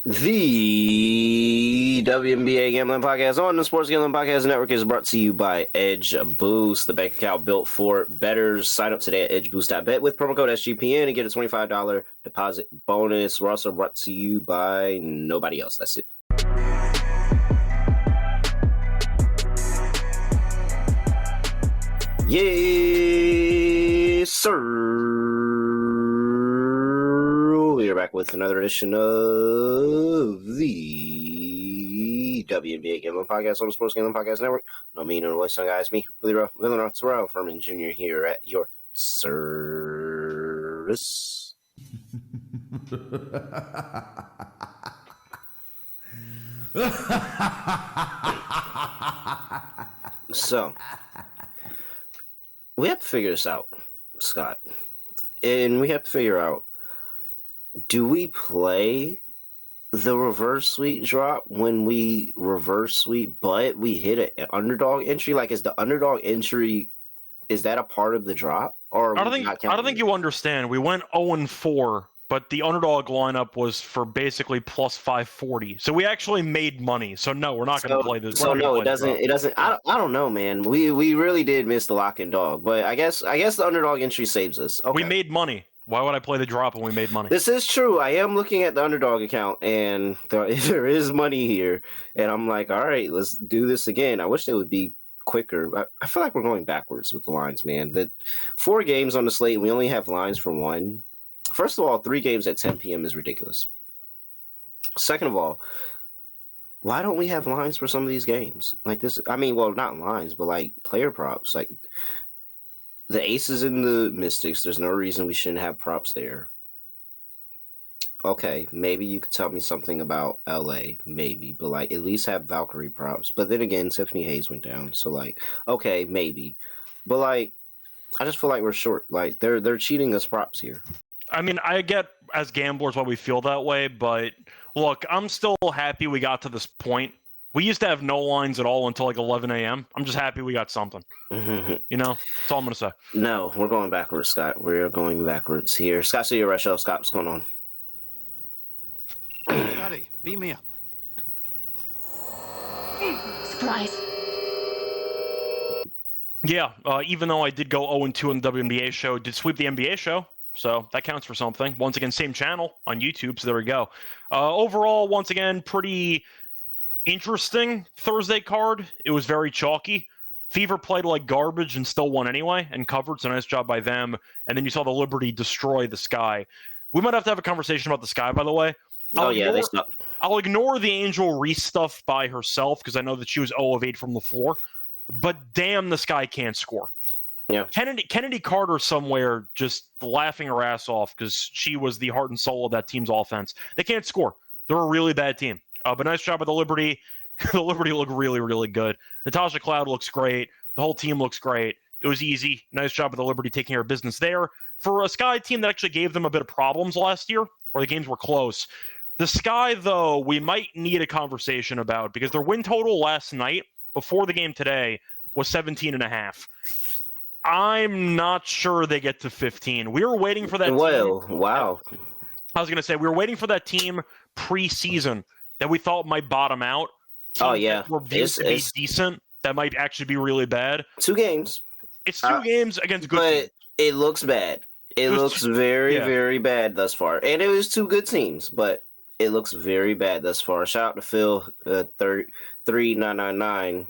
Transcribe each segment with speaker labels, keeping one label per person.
Speaker 1: The WNBA Gambling Podcast on the Sports Gambling Podcast Network is brought to you by Edge Boost, the bank account built for bettors. Sign up today at edgeboost.bet with promo code SGPN and get a $25 deposit bonus. We're also brought to you by nobody else. That's it. Yes, sir. We're back with another edition of the WNBA Gambling Podcast on the Sports Gambling Podcast Network. No me, no voice, no guys. Me, Willie Terrell, Furman Jr. here at your service. So, we have to figure this out, Scott. And we have to figure out, do we play the reverse sweep drop when we reverse sweep, but we hit an underdog entry? Like, is the underdog entry, is that a part of the drop? Or
Speaker 2: I don't think you understand. We went 0-4, but the underdog lineup was for basically plus 540. So we actually made money. So no, we're not going to play this.
Speaker 1: So no, it doesn't. It doesn't. I don't know, man. We really did miss the lock and dog, but I guess the underdog entry saves us. Okay.
Speaker 2: We made money. Why would I play the drop when we made money?
Speaker 1: This is true. I am looking at the underdog account, and there is money here. And I'm like, all right, let's do this again. I wish they would be quicker. I feel like we're going backwards with the lines, man. The 4 games on the slate, we only have lines for 1. First of all, 3 games at 10 p.m. is ridiculous. Second of all, why don't we have lines for some of these games? Like this, I mean, well, not lines, but like player props. Like the Aces and the Mystics, there's no reason we shouldn't have props there. Okay, maybe you could tell me something about LA, maybe, but like at least have Valkyrie props. But then again, Tiffany Hayes went down, so like, okay, maybe. But like, I just feel like we're short. Like they're cheating us props here.
Speaker 2: I mean, I get as gamblers why we feel that way, but look, I'm still happy we got to this point. We used to have no lines at all until like 11 a.m. I'm just happy we got something. You know, that's all I'm going to say.
Speaker 1: No, we're going backwards, Scott. We're going backwards here. Scott, see you, Rachel. Scott, what's going on?
Speaker 3: Scotty, beat me up.
Speaker 4: Surprise.
Speaker 2: Yeah, even though I did go 0-2 on the WNBA show, did sweep the NBA show. So that counts for something. Once again, same channel on YouTube, so there we go. Overall, once again, pretty interesting Thursday card. It was very chalky. Fever played like garbage and still won anyway and covered, so nice job by them. And then you saw the Liberty destroy the Sky. We might have to have a conversation about the Sky, by the way.
Speaker 1: They stopped.
Speaker 2: I'll ignore the Angel Reese stuff by herself because I know that she was 0 of 8 from the floor. But damn, the Sky can't score.
Speaker 1: Yeah,
Speaker 2: Kennedy Carter somewhere just laughing her ass off because she was the heart and soul of that team's offense. They can't score. They're a really bad team. But nice job by the Liberty. The Liberty look really, really good. Natasha Cloud looks great. The whole team looks great. It was easy. Nice job by the Liberty taking care of business there. For a Sky team that actually gave them a bit of problems last year, or the games were close. The Sky, though, we might need a conversation about because their win total last night, before the game today, was 17.5. I'm not sure they get to 15. We were waiting for that team.
Speaker 1: Wow.
Speaker 2: I was going to say, we were waiting for that team preseason that we thought might bottom out.
Speaker 1: Oh, yeah.
Speaker 2: Were viewed to be decent. That might actually be really bad.
Speaker 1: 2 games.
Speaker 2: It's 2 games against good teams.
Speaker 1: But it looks bad. It looks very, very bad thus far. And it was 2 good teams, but it looks very bad thus far. Shout out to Phil, 3999.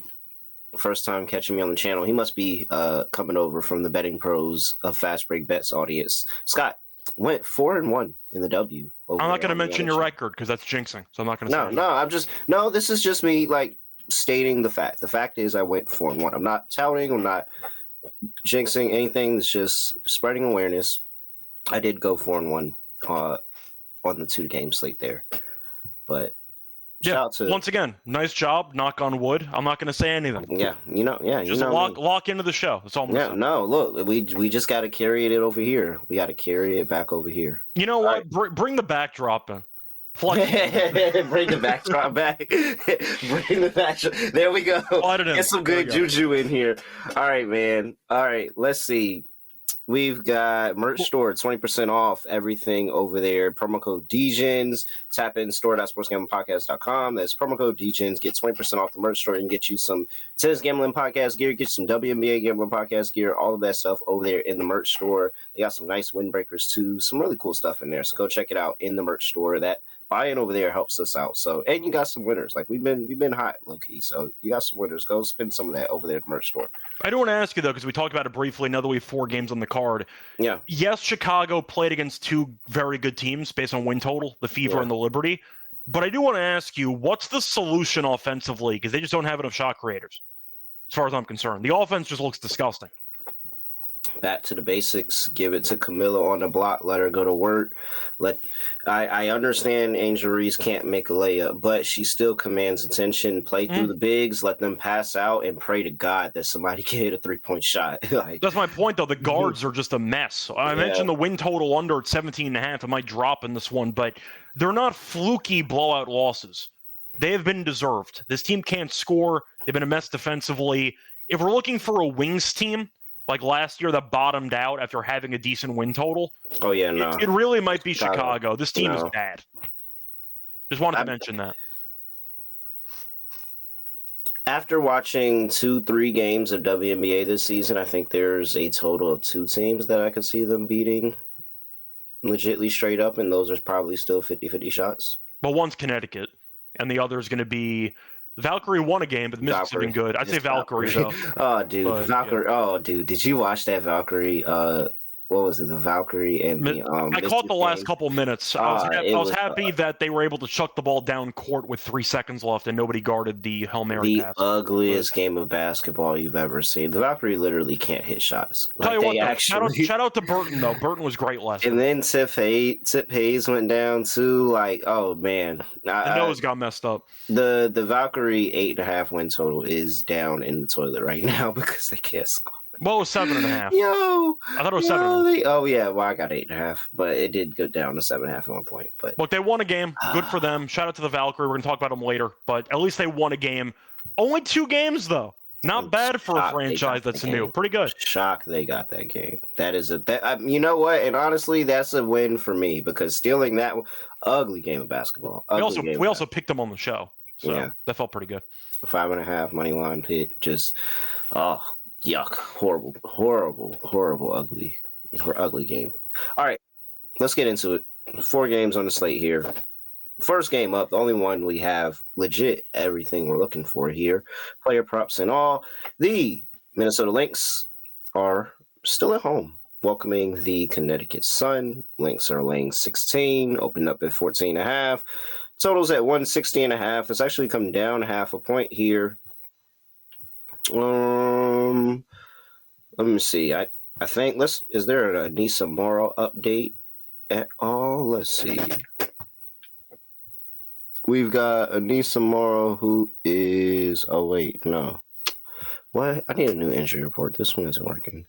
Speaker 1: First time catching me on the channel. He must be coming over from the Betting Pros of Fast Break Bets audience. Scott went 4-1 in the W.
Speaker 2: I'm not going to mention your record because that's jinxing. So I'm not going to say
Speaker 1: this is just me like stating the fact. The fact is I went 4-1. I'm not touting. I'm not jinxing anything. It's just spreading awareness. I did go 4-1 on the 2 game slate there. But
Speaker 2: once again, nice job. Knock on wood. I'm not going to say anything.
Speaker 1: Just
Speaker 2: lock into the show. That's all I'm going to say.
Speaker 1: No, look, we just got to carry it over here. We got to carry it back over here.
Speaker 2: You know what? Right. Bring the backdrop in.
Speaker 1: Bring the backdrop back. Bring the backdrop. There we go. Get some good juju in here. All right, man. All right, let's see. We've got merch store, 20% off everything over there. Promo code DGens. Tap in store.sportsgamblingpodcast.com. That's promo code DGens. Get 20% off the merch store and get you some tennis gambling podcast gear, get you some WNBA gambling podcast gear, all of that stuff over there in the merch store. They got some nice windbreakers too, some really cool stuff in there. So go check it out in the merch store. That buy-in over there helps us out. So, and you got some winners. Like we've been hot, low key. So you got some winners. Go spend some of that over there at the merch store.
Speaker 2: I do want to ask you though, because we talked about it briefly. Now that we have 4 games on the card.
Speaker 1: Yeah.
Speaker 2: Yes, Chicago played against 2 very good teams based on win total, the Fever and the Liberty. But I do want to ask you, what's the solution offensively? Because they just don't have enough shot creators, as far as I'm concerned. The offense just looks disgusting.
Speaker 1: Back to the basics. Give it to Camilla on the block. Let her go to work. I understand Angel Reese can't make a layup, but she still commands attention. Play through the bigs. Let them pass out and pray to God that somebody can hit a 3-point shot.
Speaker 2: That's my point, though. The guards are just a mess. I mentioned the win total under at 17.5. It might drop in this one, but they're not fluky blowout losses. They have been deserved. This team can't score. They've been a mess defensively. If we're looking for a wings team, like last year that bottomed out after having a decent win total.
Speaker 1: Oh, yeah, no.
Speaker 2: It really might be Chicago. This team is bad. Just wanted to mention that.
Speaker 1: After watching 2-3 games of WNBA this season, I think there's a total of 2 teams that I could see them beating legitly straight up, and those are probably still 50-50 shots.
Speaker 2: Well, one's Connecticut, and the other is going to be Valkyrie won a game, but the Mystics have been good. I'd say Valkyrie, though.
Speaker 1: Oh, dude. But, Valkyrie. Yeah. Oh, dude. Did you watch that Valkyrie? What was it? The Valkyrie and the
Speaker 2: I caught the last couple minutes. I was happy that they were able to chuck the ball down court with 3 seconds left and nobody guarded the Hail Mary pass.
Speaker 1: The ugliest game of basketball you've ever seen. The Valkyrie literally can't hit shots.
Speaker 2: Tell you what, shout out to Burton, though. Burton was great last
Speaker 1: And then Tip Hayes went down, too. Like, oh, man.
Speaker 2: The nose got messed up.
Speaker 1: The Valkyrie 8.5 win total is down in the toilet right now because they can't score.
Speaker 2: Well, it was 7.5.
Speaker 1: Yo,
Speaker 2: I thought it was 7.5.
Speaker 1: Oh yeah, well I got 8.5, but it did go down to 7.5 at one point. But
Speaker 2: look, they won a game. Good for them. Shout out to the Valkyrie. We're gonna talk about them later, but at least they won a game. Only 2 games though. Not bad for a franchise that's new. Pretty good.
Speaker 1: Shock they got that game. That is you know what? And honestly, that's a win for me because stealing that ugly game of basketball.
Speaker 2: We also picked them on the show, so that felt pretty good.
Speaker 1: 5.5 money line hit. Just yuck, horrible, ugly game. All right, let's get into it. 4 games on the slate here. First game up, the only one we have legit everything we're looking for here. Player props and all. The Minnesota Lynx are still at home, welcoming the Connecticut Sun. Lynx are laying 16, opened up at 14.5. Totals at 160.5. It's actually come down half a point here. Let me see. I think is there a Nisa Morrow update at all? Let's see. We've got Anissa Morrow who is no. What? I need a new injury report. This one isn't working.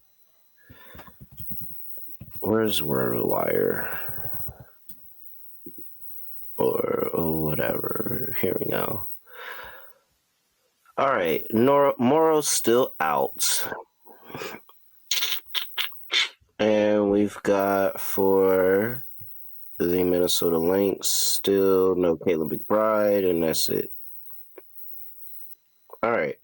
Speaker 1: Where's WordWire? Or whatever. Here we go. All right, Morrow's still out. And we've got for the Minnesota Lynx still no Caleb McBride, and that's it. All right.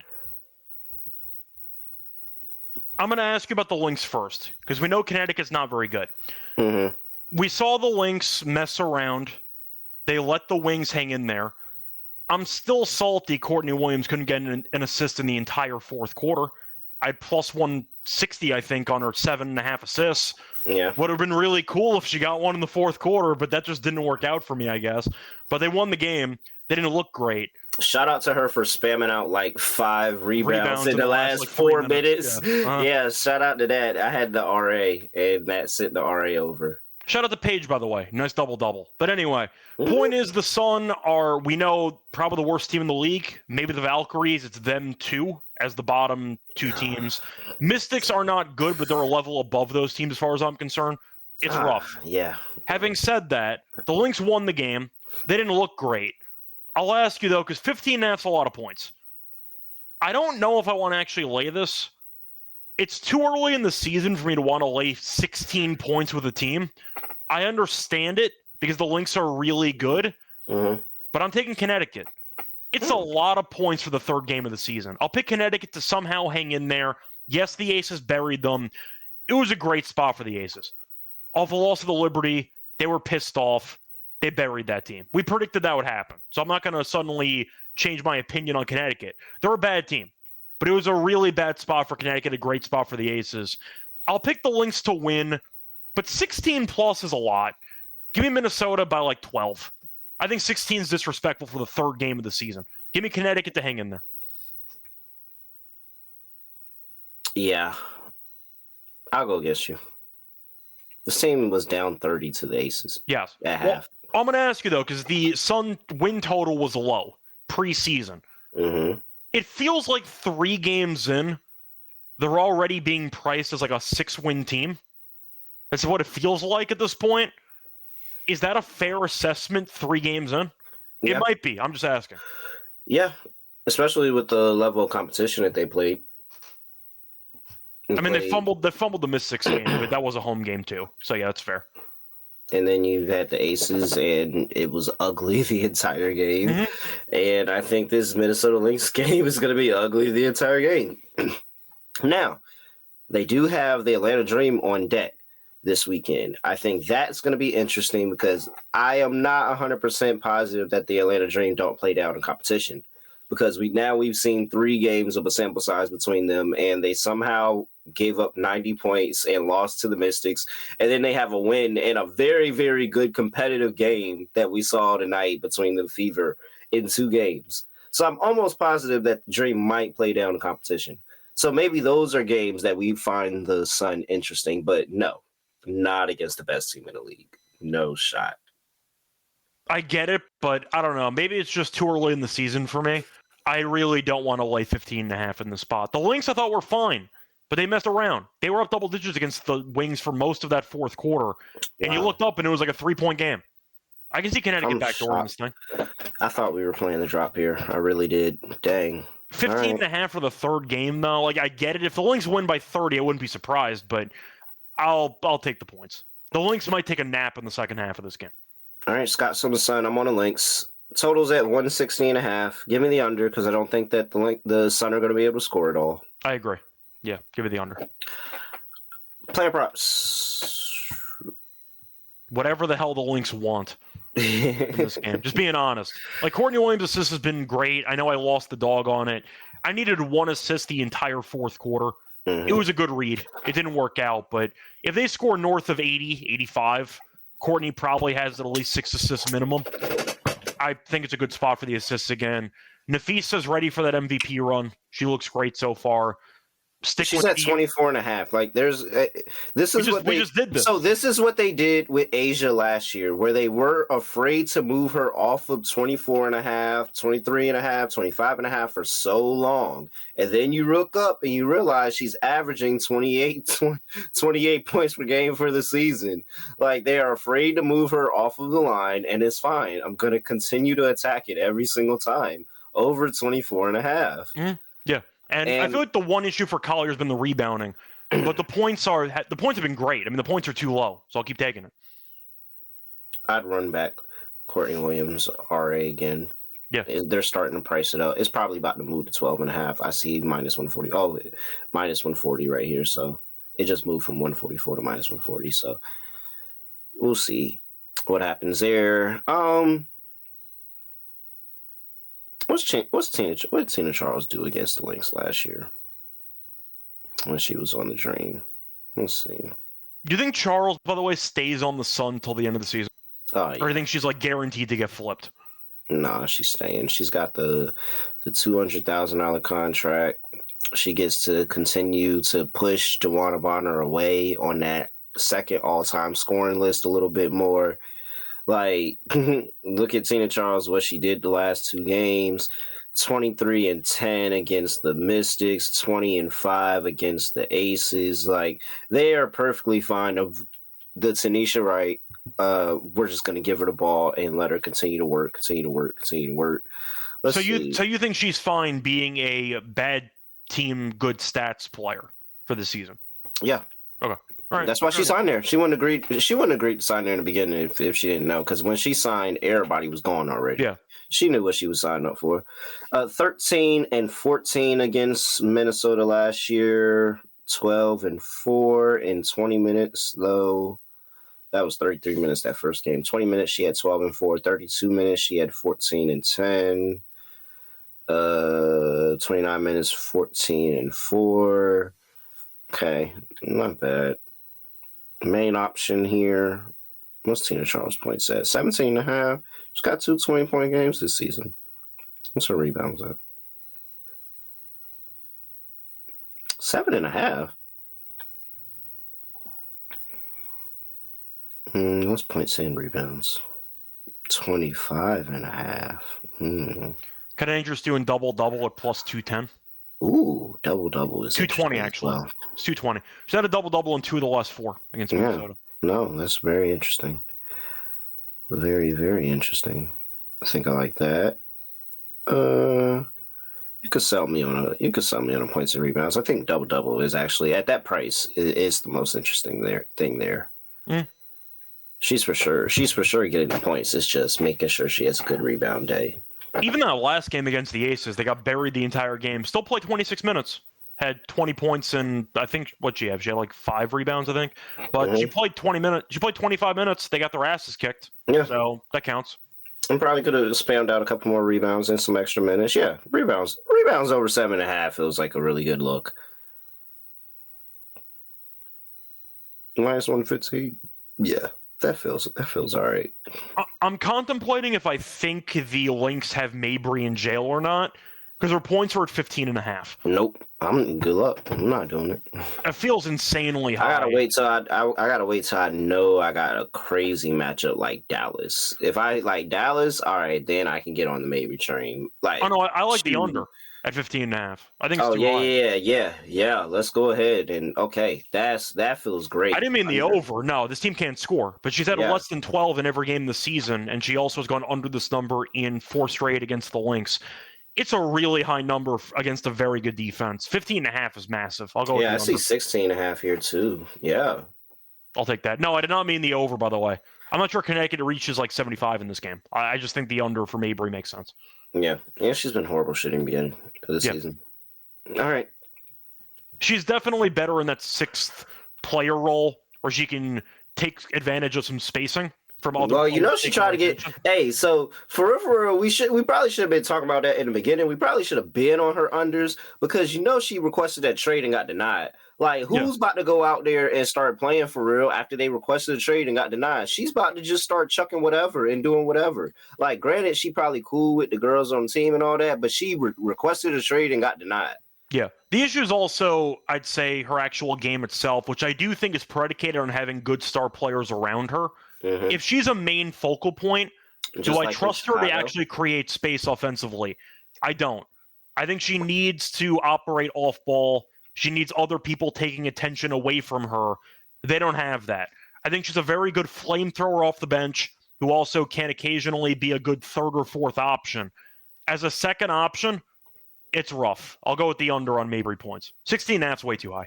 Speaker 2: I'm going to ask you about the Lynx first, because we know Connecticut's not very good.
Speaker 1: Mm-hmm.
Speaker 2: We saw the Lynx mess around. They let the Wings hang in there. I'm still salty Courtney Williams couldn't get an assist in the entire fourth quarter. I had plus 160, I think, on her 7.5 assists.
Speaker 1: Yeah.
Speaker 2: Would have been really cool if she got one in the fourth quarter, but that just didn't work out for me, I guess. But they won the game. They didn't look great.
Speaker 1: Shout out to her for spamming out like 5 rebounds in the last 4 minutes. Yeah, shout out to that. I had the RA, and that sent the RA over.
Speaker 2: Shout out to Paige, by the way. Nice double-double. But anyway, point is the Sun are, we know, probably the worst team in the league. Maybe the Valkyries, it's them too, as the bottom 2 teams. Mystics are not good, but they're a level above those teams as far as I'm concerned. It's rough.
Speaker 1: Yeah.
Speaker 2: Having said that, the Lynx won the game. They didn't look great. I'll ask you, though, because 15, that's a lot of points. I don't know if I want to actually lay this. It's too early in the season for me to want to lay 16 points with a team. I understand it because the Lynx are really good, but I'm taking Connecticut. It's a lot of points for the third game of the season. I'll pick Connecticut to somehow hang in there. Yes, the Aces buried them. It was a great spot for the Aces. Off the loss of the Liberty, they were pissed off. They buried that team. We predicted that would happen. So I'm not going to suddenly change my opinion on Connecticut. They're a bad team. But it was a really bad spot for Connecticut, a great spot for the Aces. I'll pick the Lynx to win, but 16 plus is a lot. Give me Minnesota by like 12. I think 16 is disrespectful for the third game of the season. Give me Connecticut to hang in there.
Speaker 1: Yeah. I'll go against you. The team was down 30 to the Aces.
Speaker 2: Yes.
Speaker 1: At half.
Speaker 2: I'm going to ask you, though, because the Sun win total was low preseason. It feels like 3 games in, they're already being priced as like a 6-win team. That's what it feels like at this point. Is that a fair assessment 3 games in? Yeah. It might be. I'm just asking.
Speaker 1: Yeah, especially with the level of competition that they played.
Speaker 2: I mean, they fumbled the Mystics game, but that was a home game too. So yeah, that's fair.
Speaker 1: And then you had the Aces, and it was ugly the entire game. And I think this Minnesota Lynx game is going to be ugly the entire game. Now, they do have the Atlanta Dream on deck this weekend. I think that's going to be interesting because I am not 100% positive that the Atlanta Dream don't play down in competition. Because we've seen 3 games of a sample size between them, and they somehow gave up 90 points and lost to the Mystics. And then they have a win in a very, very good competitive game that we saw tonight between the Fever in 2 games. So I'm almost positive that the Dream might play down in competition. So maybe those are games that we find the Sun interesting, but no, not against the best team in the league. No shot.
Speaker 2: I get it, but I don't know. Maybe it's just too early in the season for me. I really don't want to lay 15.5 in the spot. The Lynx I thought were fine, but they messed around. They were up double digits against the Wings for most of that fourth quarter, and you looked up and it was like a 3-point game. I can see Connecticut backdooring this thing.
Speaker 1: I thought we were playing the drop here. I really did. Dang.
Speaker 2: 15.5 for the third game, though. Like, I get it. If the Lynx win by 30, I wouldn't be surprised, but I'll take the points. The Lynx might take a nap in the second half of this game.
Speaker 1: All right, Scott's on the Sun. I'm on the Lynx. Total's at 160.5. Give me the under because I don't think that the Sun are going to be able to score it all.
Speaker 2: I agree. Yeah, give it the under.
Speaker 1: Player props.
Speaker 2: Whatever the hell the Lynx want in this game. Just being honest. Like, Courtney Williams' assist has been great. I know I lost the dog on it. I needed 1 assist the entire fourth quarter. It was a good read. It didn't work out, but if they score north of 80, 85, Courtney probably has at least 6 assists minimum. I think it's a good spot for the assists again. Nafisa's ready for that MVP run. She looks great so far.
Speaker 1: She's at 24.5. Like, there's we just did this. So this is what they did with Asia last year, where they were afraid to move her off of 24.5, 23.5, 25.5 for so long. And then you look up and you realize she's averaging 28 points per game for the season. Like, they are afraid to move her off of the line, and it's fine. I'm going to continue to attack it every single time over 24.5.
Speaker 2: Yeah. And I feel like the one issue for Collier has been the rebounding, but the points have been great. I mean, the points are too low, so I'll keep taking it.
Speaker 1: I'd run back Courtney Williams RA again.
Speaker 2: Yeah,
Speaker 1: they're starting to price it up. It's probably about to move to 12.5. I see minus 140. Oh, minus 140 right here. So it just moved from 144 to minus 140. So we'll see what happens there. What did Tina Charles do against the Lynx last year when she was on the Dream? Let's see.
Speaker 2: Do you think Charles, by the way, stays on the Sun till the end of the season?
Speaker 1: Yeah. Or
Speaker 2: do you think she's like guaranteed to get flipped?
Speaker 1: Nah, she's staying. She's got the $200,000 contract. She gets to continue to push DeWanna Bonner away on that second all-time scoring list a little bit more. Like, look at Tina Charles, what she did the last 2 games, 23-10 against the Mystics, 20-5 against the Aces. Like, they are perfectly fine of the Tanisha Wright. We're just going to give her the ball and let her continue to work. So
Speaker 2: you think she's fine being a bad team, good stats player for the season.
Speaker 1: Yeah.
Speaker 2: Okay. All right.
Speaker 1: That's why she signed there. She wouldn't agree to sign there in the beginning if she didn't know, because when she signed, everybody was gone already.
Speaker 2: Yeah.
Speaker 1: She knew what she was signing up for. 13-14 against Minnesota last year. 12-4 in 20 minutes, though. That was 33 minutes that first game. 20 minutes, she had 12-4. 32 minutes, she had 14-10. 29 minutes, 14-4. Okay, not bad. Main option here. What's Tina Charles' points at? 17.5. She's got 2 20-point games this season. What's her rebounds at? 7.5. What's points and rebounds? 25.5.
Speaker 2: Kind of dangerous doing double-double at plus 210.
Speaker 1: Ooh, double-double is
Speaker 2: 220, actually.
Speaker 1: Well.
Speaker 2: It's 220. She's had a double-double in 2 of the last 4 against Minnesota.
Speaker 1: No, that's very interesting. Very, very interesting. I think I like that. You could sell me on a points and rebounds. I think double-double is actually, at that price, is the most interesting thing there. She's for sure getting the points. It's just making sure she has a good rebound day.
Speaker 2: Even that last game against the Aces, they got buried the entire game. Still played 26 minutes. Had 20 points and I think she had like 5 rebounds, I think. But she played 20 minutes. She played 25 minutes. They got their asses kicked. Yeah. So that counts.
Speaker 1: And probably could have spammed out a couple more rebounds and some extra minutes. Yeah, rebounds over 7.5 feels like a really good look. Minus 115. Yeah. That feels all right.
Speaker 2: I'm contemplating if I think the Lynx have Mabry in jail or not, because her points are at 15.5.
Speaker 1: Nope. Good luck. I'm not doing it.
Speaker 2: It feels insanely high.
Speaker 1: I gotta wait till I know I got a crazy matchup like Dallas. If I like Dallas, all right, then I can get on the Mabry train. Like,
Speaker 2: oh no, I like the under at 15.5. I think it's too high.
Speaker 1: Yeah. Let's go ahead and that feels great.
Speaker 2: I didn't mean the over. No, this team can't score, but she's had less than 12 in every game this season, and she also has gone under this number in 4 straight against the Lynx. It's a really high number against a very good defense. 15.5 is massive. I'll go with the under.
Speaker 1: I see 16.5 here too. Yeah.
Speaker 2: I'll take that. No, I did not mean the over, by the way. I'm not sure Connecticut reaches like 75 in this game. I just think the under for Mabry makes sense.
Speaker 1: Yeah, she's been horrible shooting beginning of the season. All right.
Speaker 2: She's definitely better in that 6th player role where she can take advantage of some spacing from other.
Speaker 1: Well, she tried to get. Hey, so for real, we probably should have been talking about that in the beginning. We probably should have been on her unders because she requested that trade and got denied. Like, who's about to go out there and start playing for real after they requested a trade and got denied? She's about to just start chucking whatever and doing whatever. Like, granted, she probably cool with the girls on the team and all that, but she requested a trade and got denied.
Speaker 2: Yeah. The issue is also, I'd say, her actual game itself, which I do think is predicated on having good star players around her. Mm-hmm. If she's a main focal point, do I trust her to actually create space offensively? I don't. I think she needs to operate off ball. She needs other people taking attention away from her. They don't have that. I think she's a very good flamethrower off the bench who also can occasionally be a good 3rd or 4th option. As a second option, it's rough. I'll go with the under on Mabry points. 16.5's way too high.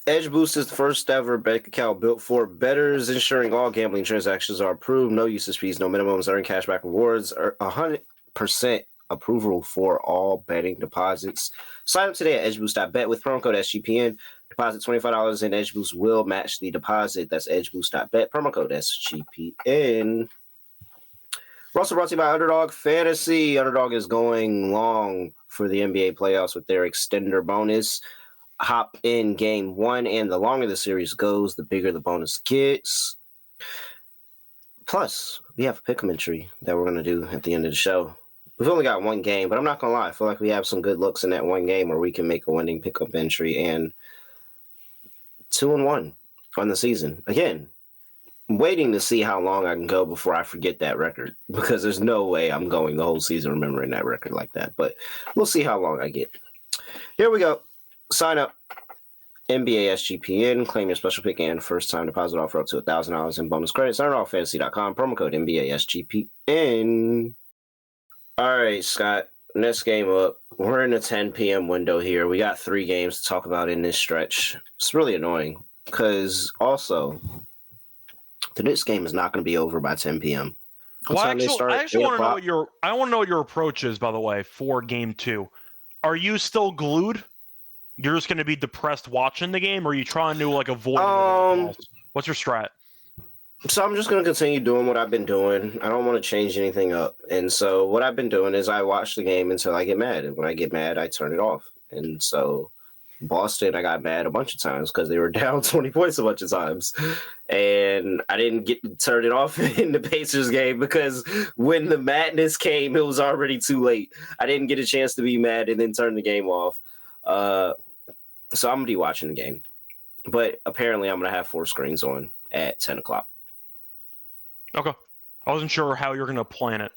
Speaker 1: Edge Boost is the first ever bank account built for bettors, ensuring all gambling transactions are approved. No usage fees, no minimums, earn cashback rewards, 100% approval for all betting deposits. Sign up today at edgeboost.bet with promo code SGPN. Deposit $25 and Edge Boost will match the deposit. That's edgeboost.bet, promo code SGPN. We're also brought to you by Underdog Fantasy. Underdog is going long for the NBA playoffs with their extender bonus. Hop in game 1, and the longer the series goes, the bigger the bonus gets. Plus, we have a pick'em entry that we're going to do at the end of the show. We've only got 1 game, but I'm not going to lie. I feel like we have some good looks in that 1 game where we can make a winning pick'em entry, and 2-1 on the season. Again, I'm waiting to see how long I can go before I forget that record, because there's no way I'm going the whole season remembering that record like that, but we'll see how long I get. Here we go. Sign up. NBA SGPN. Claim your special pick and first-time deposit offer up to $1,000 in bonus credits. UnderdogFantasy.com. Promo code NBA SGPN. All right, Scott. Next game up. we're in a 10 p.m. window here. We got 3 games to talk about in this stretch. It's really annoying because also the Knicks game is not going to be over by 10 p.m.
Speaker 2: Well,
Speaker 1: I
Speaker 2: actually want to know what your approach is, by the way, for Game 2. Are you still glued? You're just going to be depressed watching the game, or are you trying to avoid? What's your strat?
Speaker 1: So I'm just going to continue doing what I've been doing. I don't want to change anything up. And so what I've been doing is I watch the game until I get mad. And when I get mad, I turn it off. And so Boston, I got mad a bunch of times because they were down 20 points a bunch of times. And I didn't get to turn it off in the Pacers game because when the madness came, it was already too late. I didn't get a chance to be mad and then turn the game off. So I'm going to be watching the game. But apparently I'm going to have 4 screens on at 10 o'clock.
Speaker 2: Okay. I wasn't sure how you're going to plan it.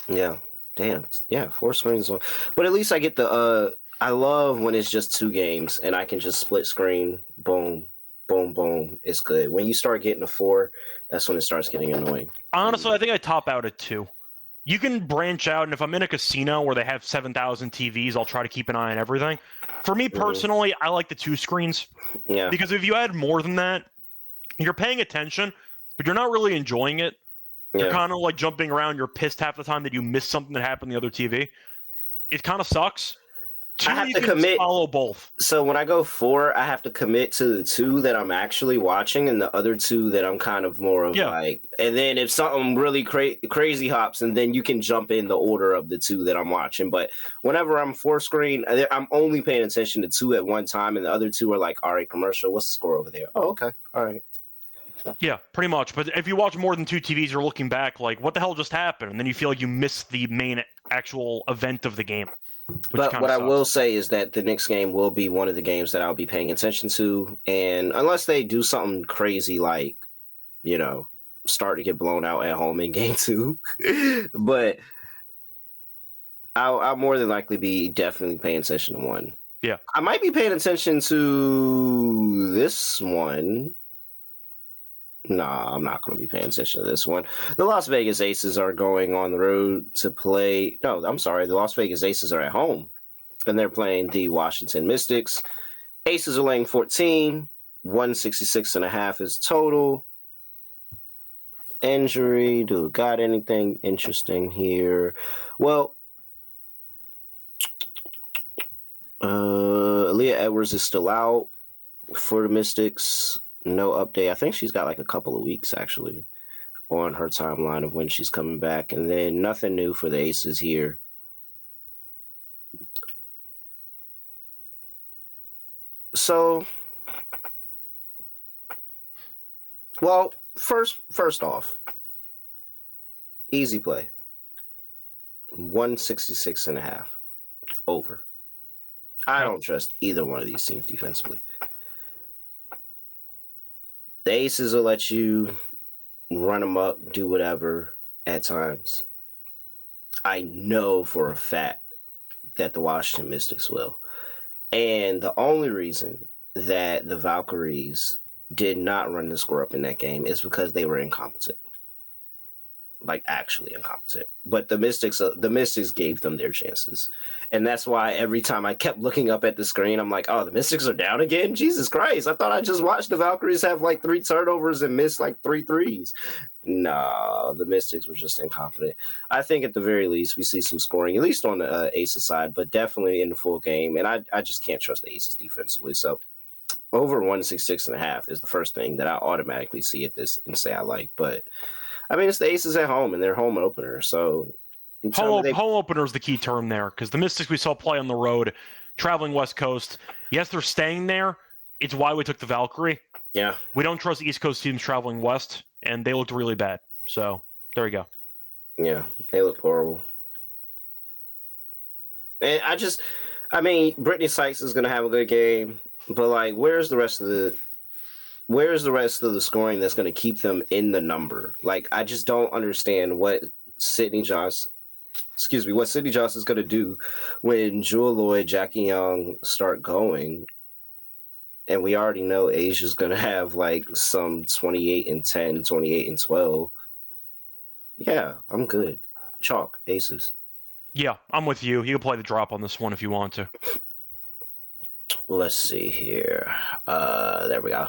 Speaker 1: Yeah. Damn. Yeah, 4 screens on. But at least I get the I love when it's just 2 games and I can just split screen, boom, boom, boom. It's good. When you start getting to 4, that's when it starts getting annoying.
Speaker 2: Honestly, I think I top out at 2. You can branch out, and if I'm in a casino where they have 7,000 TVs, I'll try to keep an eye on everything. For me personally, I like the 2 screens.
Speaker 1: Yeah.
Speaker 2: Because if you add more than that, you're paying attention, but you're not really enjoying it. You're kind of like jumping around. You're pissed half the time that you missed something that happened on the other TV. It kind of sucks. 2,
Speaker 1: I have
Speaker 2: you
Speaker 1: to
Speaker 2: can
Speaker 1: commit.
Speaker 2: Follow both.
Speaker 1: So when I go 4, I have to commit to the 2 that I'm actually watching and the other 2 that I'm kind of more of like. And then if something really crazy hops, and then you can jump in the order of the 2 that I'm watching. But whenever I'm 4 screen, I'm only paying attention to 2 at one time, and the other 2 are like, all right, commercial. What's the score over there? Oh, okay, all right.
Speaker 2: Yeah, pretty much. But if you watch more than 2 TVs, you're looking back like, what the hell just happened? And then you feel like you missed the main actual event of the game.
Speaker 1: But what I will say is that the Knicks game will be one of the games that I'll be paying attention to. And unless they do something crazy like, start to get blown out at home in game 2, but I'll more than likely be definitely paying attention to 1.
Speaker 2: Yeah.
Speaker 1: I might be paying attention to this one. Nah, I'm not going to be paying attention to this one. The Las Vegas Aces are going on the road to play. No, I'm sorry. The Las Vegas Aces are at home, and they're playing the Washington Mystics. Aces are laying 14. 166.5 is total. Injury. Do we got anything interesting here? Well, Aaliyah Edwards is still out for the Mystics. No update. I think she's got like a couple of weeks actually on her timeline of when she's coming back. And then nothing new for the Aces here. So, well, first off, easy play. 166.5 over. I don't trust either one of these teams defensively. The Aces will let you run them up, do whatever at times. I know for a fact that the Washington Mystics will. And the only reason that the Valkyries did not run the score up in that game is because they were incompetent. Like actually incompetent. But the Mystics gave them their chances. And that's why every time I kept looking up at the screen, I'm like, oh, the Mystics are down again? Jesus Christ. I thought I just watched the Valkyries have like 3 turnovers and miss like 3 threes. Nah, the Mystics were just incompetent. I think at the very least we see some scoring, at least on the Aces side, but definitely in the full game. And I just can't trust the Aces defensively. So over 166.5 is the first thing that I automatically see at this and say I like. But I mean, it's the Aces at home, and they're home opener. So
Speaker 2: home opener is the key term there, because the Mystics we saw play on the road, traveling West Coast. Yes, they're staying there. It's why we took the Valkyrie.
Speaker 1: Yeah.
Speaker 2: We don't trust East Coast teams traveling west, and they looked really bad. So there we go.
Speaker 1: Yeah, they look horrible. And Brittany Sykes is going to have a good game, but like, where's the rest of the scoring that's going to keep them in the number? Like, I just don't understand what Sydney Johnson is going to do when Jewel Lloyd, Jackie Young start going. And we already know Asia's going to have like some 28 and 10, 28 and 12. Yeah, I'm good. Chalk, Aces.
Speaker 2: Yeah, I'm with you. You can play the drop on this one if you want to.
Speaker 1: Let's see here. There we go.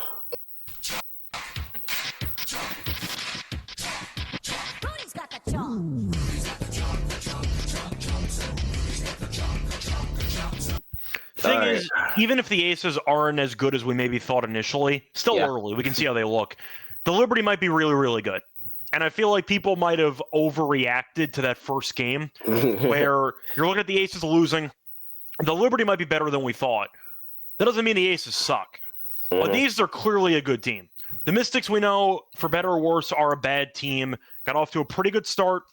Speaker 2: Thing is, even if the Aces aren't as good as we maybe thought initially, still early. We can see how they look. The Liberty might be really, really good. And I feel like people might have overreacted to that first game where you're looking at the Aces losing. The Liberty might be better than we thought. That doesn't mean the Aces suck. But the Aces are clearly a good team. The Mystics, we know, for better or worse, are a bad team. Got off to a pretty good start.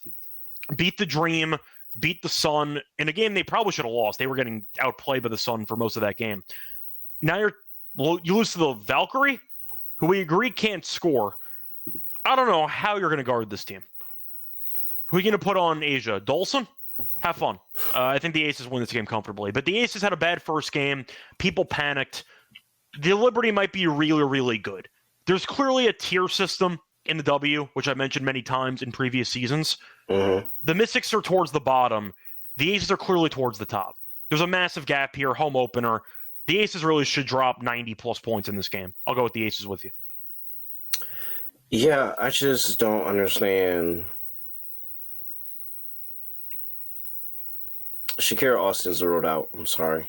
Speaker 2: Beat the Dream. Beat the Sun in a game they probably should have lost. They were getting outplayed by the Sun for most of that game. Now you lose to the Valkyrie, who we agree can't score. I don't know how you're going to guard this team. Who are you going to put on Asia? Dolson? Have fun. I think the Aces win this game comfortably. But the Aces had a bad first game. People panicked. The Liberty might be really, really good. There's clearly a tier system in the W, which I mentioned many times in previous seasons. The Mystics are towards the bottom. The Aces are clearly towards the top. There's a massive gap here, home opener. The Aces really should drop 90-plus points in this game. I'll go with the Aces with you.
Speaker 1: Yeah, I just don't understand. Shakira Austin's ruled out. I'm sorry.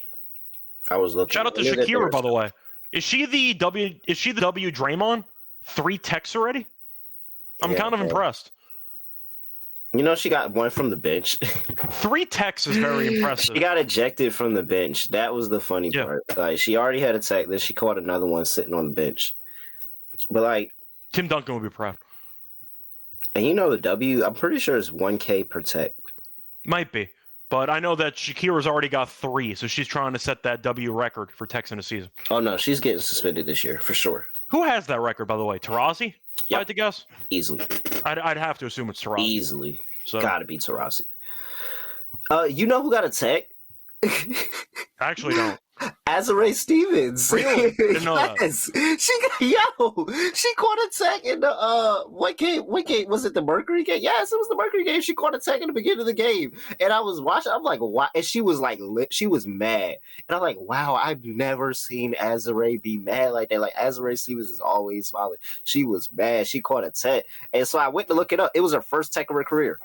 Speaker 1: I was looking.
Speaker 2: Shout out to Shakira, by the way. Is she the W Draymond? 3 techs already? I'm kind of impressed.
Speaker 1: You know, she got one from the bench.
Speaker 2: 3 techs is very impressive.
Speaker 1: She got ejected from the bench. That was the funny part. Like, she already had a tech, then she caught another one sitting on the bench. But like,
Speaker 2: Tim Duncan would be proud.
Speaker 1: And you know the W, I'm pretty sure it's 1K per tech.
Speaker 2: Might be. But I know that Shakira's already got 3, so she's trying to set that W record for techs in a season.
Speaker 1: Oh, no, she's getting suspended this year, for sure.
Speaker 2: Who has that record, by the way? Tarazi?
Speaker 1: Yep.
Speaker 2: I had to guess?
Speaker 1: Easily.
Speaker 2: I'd have to assume it's Tarazi.
Speaker 1: Easily.
Speaker 2: So.
Speaker 1: Gotta be Tarazi. You know who got a tech?
Speaker 2: I actually don't.
Speaker 1: Azare Stevens.
Speaker 2: Really? Didn't know that.
Speaker 1: She caught a tech in the what game was it, the Mercury game? Yes, it was the Mercury game. She caught a tech in the beginning of the game, and I was watching. I'm like, wow, and she was like, she was mad, and I'm like, wow, I've never seen Azare be mad like that. Like, Azare Stevens is always smiling. She was mad. She caught a tech, and so I went to look it up. It was her first tech of her career.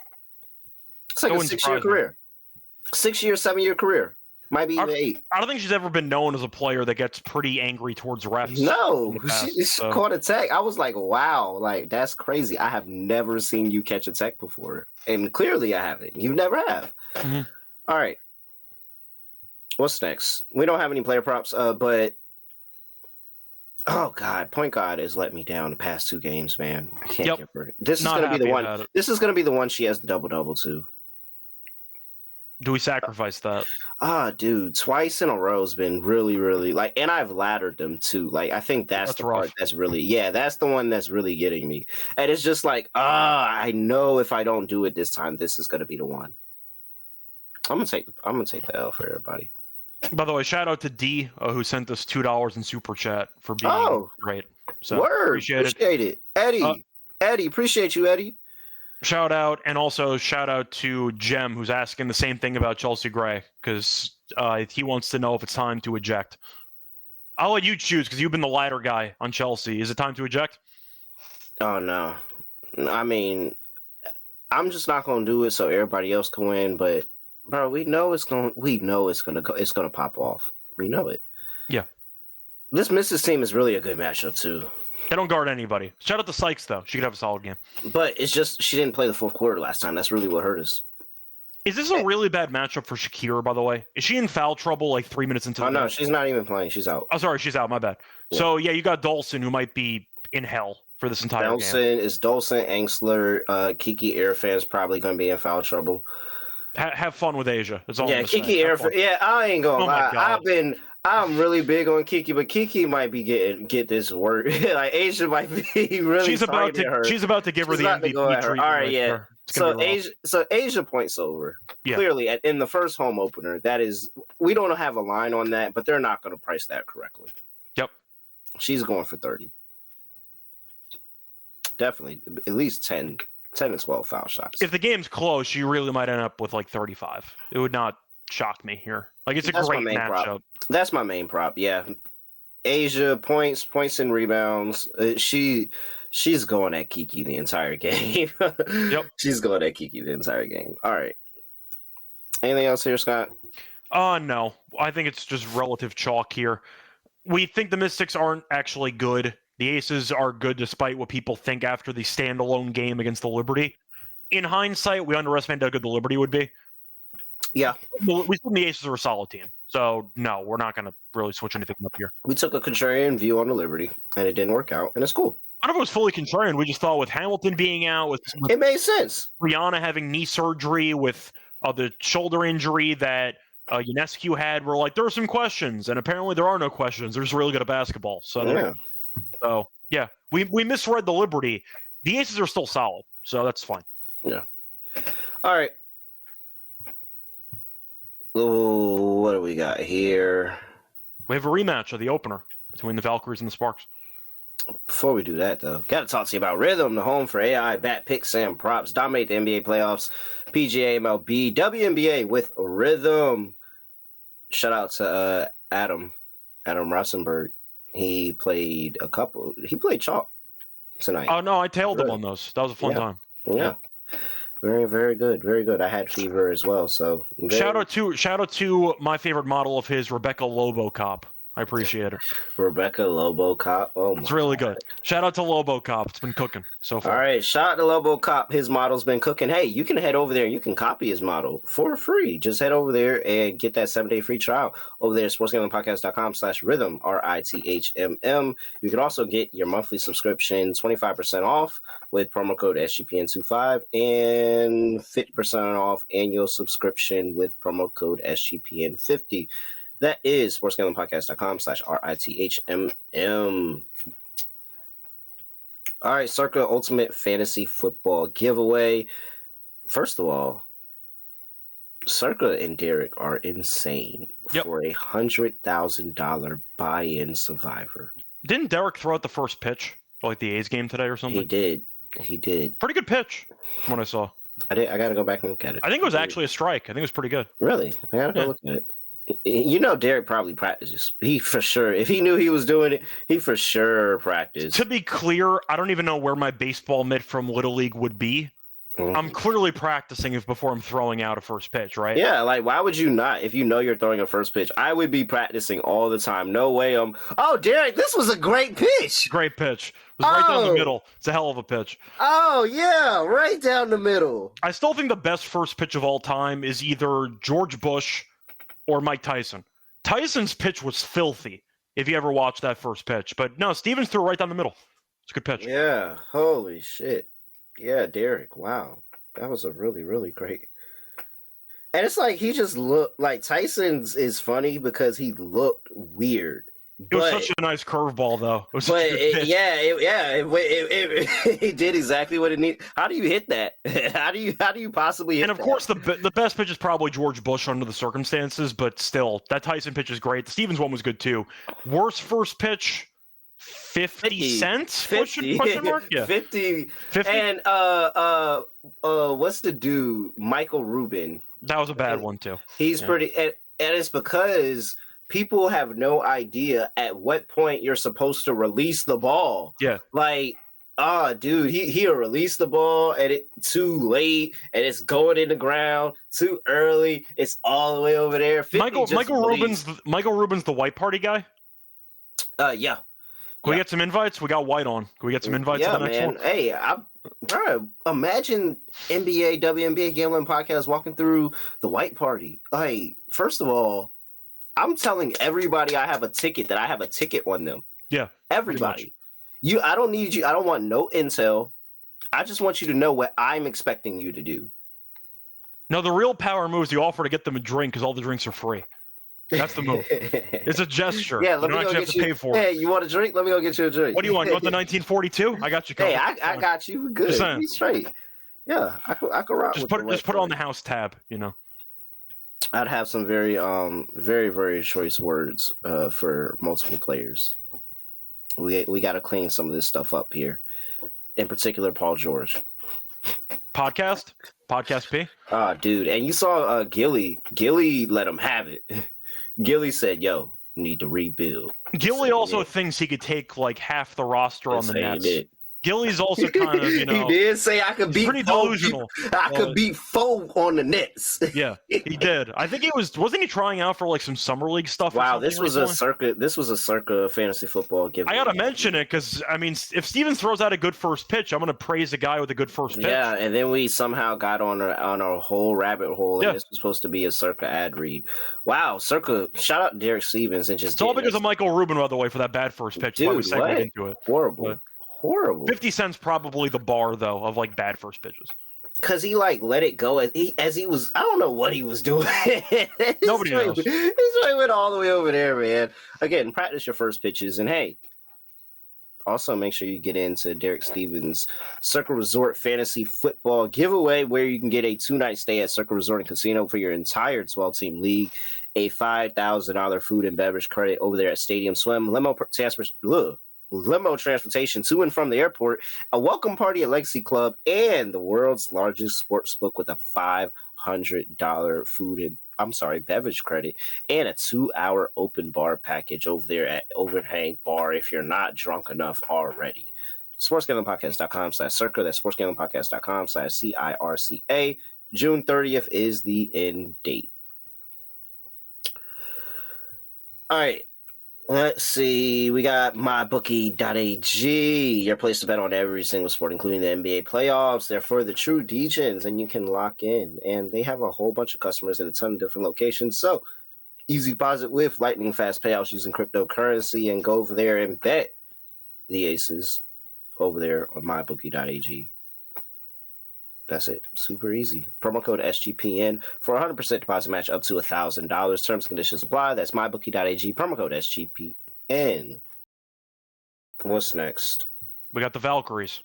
Speaker 1: It's like a 6-year career, 7-year career. Might be even 8.
Speaker 2: I don't think she's ever been known as a player that gets pretty angry towards refs.
Speaker 1: No, she caught a tech. I was like, wow, like, that's crazy. I have never seen you catch a tech before. And clearly I haven't. You never have.
Speaker 2: Mm-hmm.
Speaker 1: All right. What's next? We don't have any player props, but oh God, point guard has let me down the past 2 games, man. I can't get her. This is gonna be the one. This is gonna be the one she has the double-double too.
Speaker 2: Do we sacrifice that?
Speaker 1: Dude, twice in a row has been really, really like, and I've laddered them too. Like, I think that's the part that's really, that's the one that's really getting me. And it's just like, I know if I don't do it this time, this is gonna be the one. I'm gonna take the L for everybody.
Speaker 2: By the way, shout out to D who sent us $2 in super chat for being great. So appreciate
Speaker 1: it. Eddie, appreciate you, Eddie.
Speaker 2: Shout out, and also shout out to Jem, who's asking the same thing about Chelsea Gray, because he wants to know if it's time to eject. I'll let you choose, because you've been the lighter guy on Chelsea. Is it time to eject?
Speaker 1: Oh, no. I mean, I'm just not going to do it so everybody else can win, but, bro, we know it's going to pop off. We know it.
Speaker 2: Yeah.
Speaker 1: This Mrs. team is really a good matchup, too.
Speaker 2: They don't guard anybody. Shout out to Sykes, though. She could have a solid game.
Speaker 1: But it's just she didn't play the fourth quarter last time. That's really what hurt us.
Speaker 2: Is this a really bad matchup for Shakira, by the way? Is she in foul trouble like 3 minutes into the game?
Speaker 1: No, she's not even playing. She's out.
Speaker 2: Oh, sorry, she's out. My bad. Yeah. So, you got Dolson, who might be in hell for this entire game.
Speaker 1: Dolson, Angsler, Kiki Airfan's probably going to be in foul trouble.
Speaker 2: Have fun with Asia. That's all.
Speaker 1: Kiki Airfan. Yeah, I ain't going to lie. I'm really big on Kiki, but Kiki might be get this work. Like, Asia might be really.
Speaker 2: She's about to give her the MVP treatment.
Speaker 1: All right, yeah. So Asia points over. Yeah. Clearly, in the first home opener, that is, we don't have a line on that, but they're not going to price that correctly.
Speaker 2: Yep.
Speaker 1: She's going for 30. Definitely, at least 10 10 to 12 foul shots.
Speaker 2: If the game's close, you really might end up with like 35. It would not shock me here. Like, it's a great matchup.
Speaker 1: Prop. That's my main prop. Yeah. Asia points and rebounds. She's going at Kiki the entire game.
Speaker 2: Yep.
Speaker 1: She's going at Kiki the entire game. All right. Anything else here, Scott?
Speaker 2: No. I think it's just relative chalk here. We think the Mystics aren't actually good. The Aces are good despite what people think after the standalone game against the Liberty. In hindsight, we underestimated how good the Liberty would be.
Speaker 1: Yeah.
Speaker 2: We think the Aces are a solid team. So, no, we're not going to really switch anything up here.
Speaker 1: We took a contrarian view on the Liberty, and it didn't work out, and it's cool.
Speaker 2: I don't know if it was fully contrarian. We just thought with Hamilton being out, with
Speaker 1: it made sense.
Speaker 2: Rihanna having knee surgery, with the shoulder injury that Ionescu had, we're like, there are some questions, and apparently there are no questions. They're just really good at basketball. So, we misread the Liberty. The Aces are still solid, so that's fine.
Speaker 1: Yeah. All right. Ooh, what do we got here?
Speaker 2: We have a rematch of the opener between the Valkyries and the Sparks.
Speaker 1: Before we do that, though, got to talk to you about Rhythm, the home for AI, bat picks, and props. Dominate the NBA playoffs, PGA, MLB, WNBA with Rhythm. Shout out to Adam Rosenberg. He played chalk tonight.
Speaker 2: Oh, no, I tailed him on those. That was a fun time.
Speaker 1: Yeah. Very, very good. Very good. I had fever as well. So
Speaker 2: shout out to my favorite model of his, Rebecca Lobo Cop. I appreciate it.
Speaker 1: Rebecca Lobo Cop. Oh,
Speaker 2: it's really good. Shout out to Lobo Cop. It's been cooking so far.
Speaker 1: All right. Shout out to Lobo Cop. His model's been cooking. Hey, you can head over there and you can copy his model for free. Just head over there and get that 7-day free trial over there at sportsgamblingpodcast.com/rhythm, RITHMM. You can also get your monthly subscription 25% off with promo code SGPN25 and 50% off annual subscription with promo code SGPN50. That is sportsgamblingpodcast.com/RITHMM. All right, Circa Ultimate Fantasy Football giveaway. First of all, Circa and Derek are insane for a $100,000 buy-in survivor.
Speaker 2: Didn't Derek throw out the first pitch for like the A's game today or something?
Speaker 1: He did.
Speaker 2: Pretty good pitch from what I saw.
Speaker 1: I got to go back and look at it.
Speaker 2: I think it was actually a strike. I think it was pretty good.
Speaker 1: Really? I got to go look at it. You know, Derek probably practices. He for sure, if he knew he was doing it, he for sure practiced.
Speaker 2: To be clear, I don't even know where my baseball mitt from Little League would be. Mm-hmm. I'm clearly practicing before I'm throwing out a first pitch, right?
Speaker 1: Yeah, like why would you not? If you know you're throwing a first pitch, I would be practicing all the time. No way. Oh, Derek, this was a great pitch.
Speaker 2: Great pitch. It was right down the middle. It's a hell of a pitch.
Speaker 1: Oh yeah, right down the middle.
Speaker 2: I still think the best first pitch of all time is either George Bush or Mike Tyson. Tyson's pitch was filthy, if you ever watched that first pitch. But no, Stevens threw it right down the middle. It's a good pitch.
Speaker 1: Yeah, holy shit. Yeah, Derek, wow. That was a really, really great. And it's like he just looked like Tyson's is funny because he looked weird.
Speaker 2: It was such a nice curveball, though.
Speaker 1: It did exactly what it needed. How do you hit that? How do you possibly hit that?
Speaker 2: And of course, the best pitch is probably George Bush under the circumstances, but still, that Tyson pitch is great. The Stevens one was good too. Worst first pitch, 50 cents?
Speaker 1: 50.
Speaker 2: Question mark? Yeah.
Speaker 1: 50. And what's the dude? Michael Rubin.
Speaker 2: That was a bad one too.
Speaker 1: He's pretty, and it's because people have no idea at what point you're supposed to release the ball.
Speaker 2: Yeah.
Speaker 1: Like, dude, he'll release the ball and it too late and it's going in the ground too early. It's all the way over there.
Speaker 2: Michael Rubin's the white party guy?
Speaker 1: Yeah.
Speaker 2: Can we get some invites? We got White on. Can we get some invites to the next one?
Speaker 1: Hey, bro, imagine NBA, WNBA Gambling Podcast walking through the White Party. Like, first of all, I'm telling everybody I have a ticket on them.
Speaker 2: Yeah.
Speaker 1: Everybody. I don't need you. I don't want no intel. I just want you to know what I'm expecting you to do.
Speaker 2: No, the real power move is you offer to get them a drink because all the drinks are free. That's the move. It's a gesture.
Speaker 1: Yeah, let me go get you. Pay for it. Hey, you want a drink? Let me go get you a drink.
Speaker 2: What do you want? You want the 1942? I got you covered.
Speaker 1: Hey, I got you. Good. Be straight. Yeah, I could rock.
Speaker 2: Just put it on the house tab. You know.
Speaker 1: I'd have some very, very, very choice words for multiple players. We got to clean some of this stuff up here. In particular, Paul George.
Speaker 2: Podcast P.
Speaker 1: Dude, and you saw Gilly. Gilly let him have it. Gilly said, "Yo, need to rebuild."
Speaker 2: Gilly also thinks he could take like half the roster on the Nets. Gilly's also kind of,
Speaker 1: he did say I could beat
Speaker 2: pretty delusional.
Speaker 1: I could beat foe on the Nets.
Speaker 2: Yeah, he did. I think wasn't he trying out for like some summer league stuff?
Speaker 1: Wow, this was a circa fantasy football giveaway.
Speaker 2: I gotta mention it because I mean, if Stevens throws out a good first pitch, I'm gonna praise a guy with a good first pitch.
Speaker 1: Yeah, and then we somehow got on a whole rabbit hole, and this was supposed to be a circa ad read. Wow, circa! Shout out Derek Stevens and just.
Speaker 2: It's all because of Michael Rubin, by the way, for that bad first pitch.
Speaker 1: Dude,
Speaker 2: That's why we segued into it.
Speaker 1: Horrible.
Speaker 2: 50 cents probably the bar though of like bad first pitches.
Speaker 1: Because he like let it go as he was. I don't know what he was doing.
Speaker 2: Nobody knows.
Speaker 1: This way went all the way over there, man. Again, practice your first pitches, and hey, also make sure you get into Derek Stevens' Circa Resort Fantasy Football Giveaway, where you can get a 2-night stay at Circa Resort and Casino for your entire 12-team league, a $5,000 food and beverage credit over there at Stadium Swim, limo transportation to and from the airport, a welcome party at Legacy Club, and the world's largest sports book with a $500 beverage credit and a 2-hour open bar package over there at Overhang Bar if you're not drunk enough already. SportsGamblingPodcast.com/circa. That's SportsGamblingPodcast.com/CIRCA. June 30th is the end date. All right. Let's see. We got mybookie.ag, your place to bet on every single sport, including the NBA playoffs. They're for the true DJs, and you can lock in. And they have a whole bunch of customers in a ton of different locations. So easy deposit with lightning fast payouts using cryptocurrency, and go over there and bet the Aces over there on mybookie.ag. That's it. Super easy. Promo code SGPN for 100% deposit match up to $1,000. Terms and conditions apply. That's mybookie.ag. Promo code SGPN. What's next?
Speaker 2: We got the Valkyries.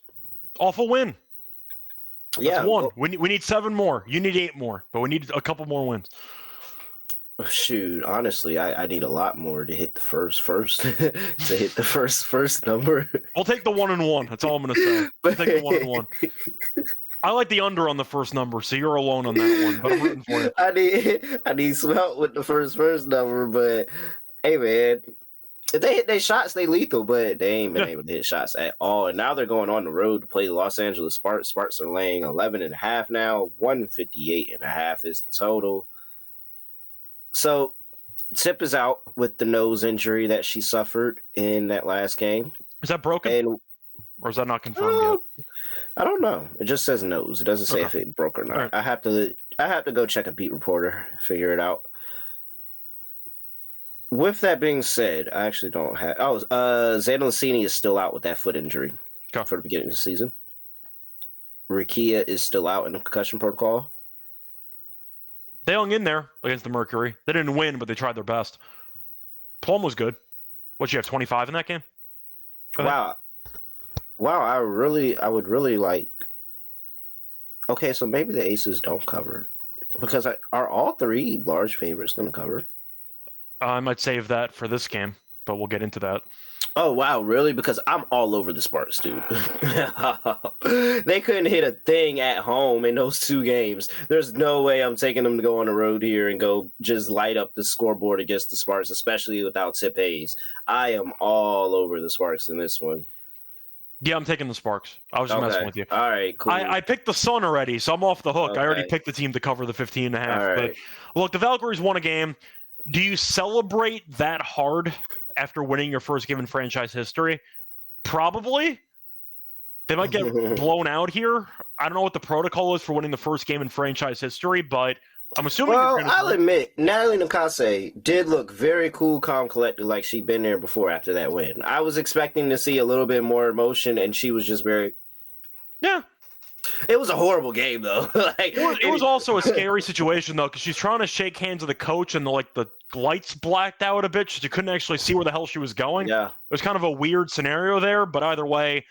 Speaker 2: Awful win.
Speaker 1: That's
Speaker 2: one. We need 7 more. You need 8 more, but we need a couple more wins.
Speaker 1: Shoot, honestly, I need a lot more to hit the first to hit the first number.
Speaker 2: I'll take the 1-1. That's all I'm gonna say. I'll take the 1-1. I like the under on the first number, so you're alone on that one. But I'm rooting for you.
Speaker 1: I need some help with the first number, but hey, man, if they hit their shots, they lethal, but they ain't been able to hit shots at all. And now they're going on the road to play the Los Angeles Sparks. Sparks are laying 11.5 now. 158.5 is the total. So Tip is out with the nose injury that she suffered in that last game.
Speaker 2: Is that broken? Or is that not confirmed yet?
Speaker 1: I don't know. It just says nose. It doesn't say if it broke or not. Right. I have to go check a beat reporter, figure it out. With that being said, I actually don't have. Xander Lassini is still out with that foot injury for the beginning of the season. Rikia is still out in the concussion protocol.
Speaker 2: They hung in there against the Mercury. They didn't win, but they tried their best. Plum was good. What'd you have, 25 in that game?
Speaker 1: Wow, I would really like. Okay, so maybe the Aces don't cover, because are all 3 large favorites going to cover?
Speaker 2: I might save that for this game, but we'll get into that.
Speaker 1: Oh, wow, really? Because I'm all over the Sparks, dude. They couldn't hit a thing at home in those 2 games. There's no way I'm taking them to go on the road here and go just light up the scoreboard against the Sparks, especially without Tip Hayes. I am all over the Sparks in this one.
Speaker 2: Yeah, I'm taking the Sparks. I was just messing with you.
Speaker 1: All right, cool.
Speaker 2: I picked the Sun already, so I'm off the hook. I already picked the team to cover the 15.5.
Speaker 1: Right.
Speaker 2: But look, the Valkyries won a game. Do you celebrate that hard after winning your first game in franchise history? Probably. They might get blown out here. I don't know what the protocol is for winning the first game in franchise history, but I'm assuming.
Speaker 1: Well, I'll admit, Natalie Nakase did look very cool, calm, collected, like she'd been there before after that win. I was expecting to see a little bit more emotion, and she was just very.
Speaker 2: Yeah.
Speaker 1: It was a horrible game, though.
Speaker 2: It was also a scary situation, though, because she's trying to shake hands with the coach, and the lights blacked out a bit, so you couldn't actually see where the hell she was going.
Speaker 1: Yeah.
Speaker 2: It was kind of a weird scenario there, but either way,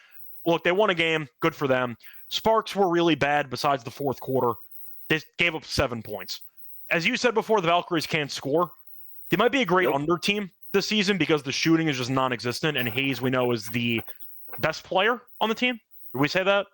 Speaker 2: look, they won a game. Good for them. Sparks were really bad besides the fourth quarter. They gave up 7 points. As you said before, the Valkyries can't score. They might be a great under team this season because the shooting is just non-existent, and Hayes, we know, is the best player on the team. Did we say that?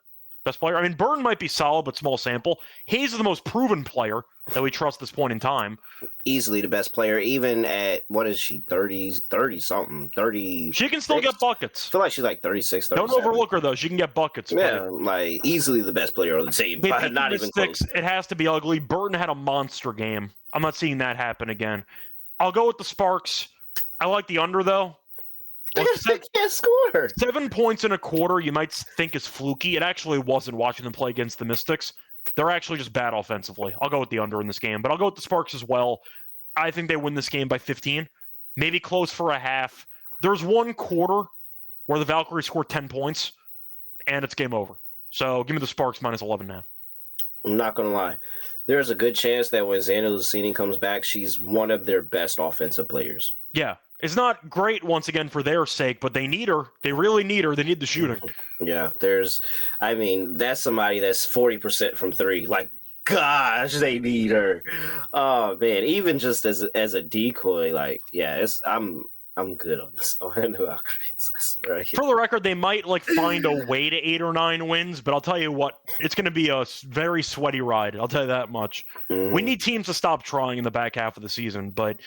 Speaker 2: best player. I mean, Burton might be solid, but small sample. Hayes is the most proven player that we trust at this point in time.
Speaker 1: Easily the best player, even at, what is she, 30 something, 30.
Speaker 2: She can still get buckets.
Speaker 1: I feel like she's like 36, 37.
Speaker 2: Don't overlook her, though. She can get buckets.
Speaker 1: Yeah, like easily the best player on the team. Not even close.
Speaker 2: It has to be ugly. Burton had a monster game. I'm not seeing that happen again. I'll go with the Sparks. I like the under, though.
Speaker 1: They can't score.
Speaker 2: 7 points in a quarter, you might think is fluky. It actually wasn't watching them play against the Mystics. They're actually just bad offensively. I'll go with the under in this game, but I'll go with the Sparks as well. I think they win this game by 15, maybe close for a half. There's one quarter where the Valkyries score 10 points, and it's game over. So give me the Sparks minus 11.5.
Speaker 1: I'm not going to lie. There's a good chance that when Xander Lucini comes back, she's one of their best offensive players.
Speaker 2: Yeah. It's not great, once again, for their sake, but they need her. They really need her. They need the shooting.
Speaker 1: Yeah, that's somebody that's 40% from three. Like, gosh, they need her. Oh, man, even just as a decoy, like, yeah, I'm good on this. For
Speaker 2: the record, they might find a way to 8 or 9 wins, but I'll tell you what, it's going to be a very sweaty ride. I'll tell you that much. Mm-hmm. We need teams to stop trying in the back half of the season, but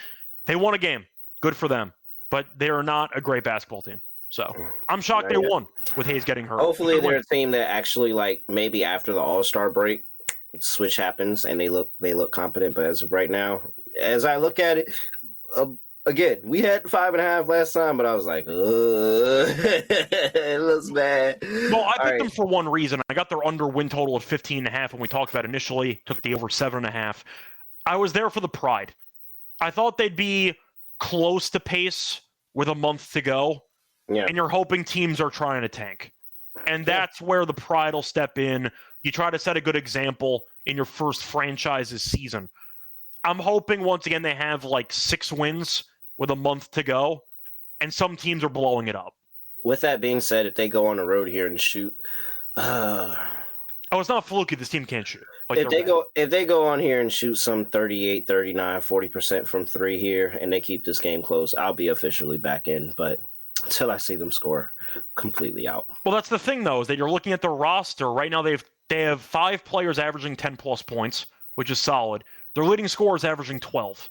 Speaker 2: they won a game. Good for them. But they are not a great basketball team. So I'm shocked they won with Hayes getting hurt.
Speaker 1: Hopefully they're a team that actually, maybe after the All-Star break, switch happens and they look competent. But as of right now, as I look at it, again, we had 5.5 last time, but I was like, it looks bad.
Speaker 2: Well, I picked them for one reason. I got their under win total of 15.5 when we talked about initially. Took the over 7.5. I was there for the pride. I thought they'd be close to pace with a month to go, and you're hoping teams are trying to tank. And that's where the pride will step in. You try to set a good example in your first franchise's season. I'm hoping, once again, they have 6 wins with a month to go, and some teams are blowing it up.
Speaker 1: With that being said, if they go on the road here and shoot...
Speaker 2: it's not fluky. This team can't shoot.
Speaker 1: If they go on here and shoot some 38, 39, 40% from three here, and they keep this game close, I'll be officially back in. But until I see them score, completely out.
Speaker 2: Well, that's the thing, though, is that you're looking at the roster right now. They have 5 players averaging 10+ points, which is solid. Their leading scorer is averaging 12.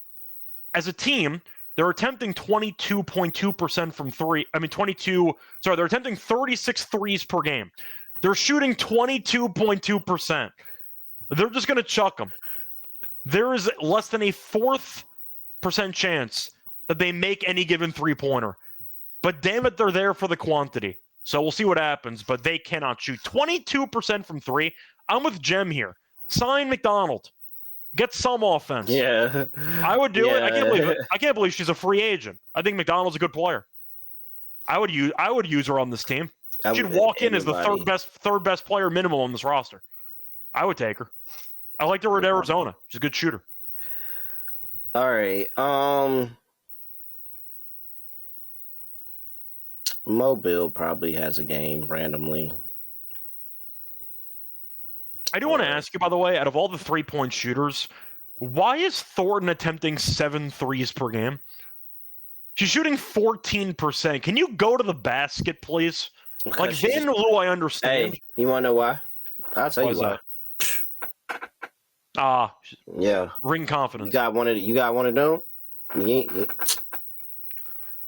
Speaker 2: As a team, they're attempting 22.2% from three. They're attempting 36 threes per game. They're shooting 22.2%. They're just going to chuck them. There is less than a 4% chance that they make any given three-pointer. But damn it, they're there for the quantity. So we'll see what happens, but they cannot shoot. 22% from three. I'm with Jem here. Sign McDonald. Get some offense.
Speaker 1: Yeah.
Speaker 2: I would do it. I can't believe she's a free agent. I think McDonald's a good player. I would use her on this team. She'd walk in as the third best player minimum on this roster. I would take her. I liked her at Arizona. She's a good shooter.
Speaker 1: All right. Mobile probably has a game randomly.
Speaker 2: I do want to ask you, by the way, out of all the 3-point shooters, why is Thornton attempting 7 threes per game? She's shooting 14%. Can you go to the basket, please? Van Loo, I understand.
Speaker 1: Hey, you want to know why? I'll tell you why. Yeah.
Speaker 2: Ring confidence.
Speaker 1: You got one of them?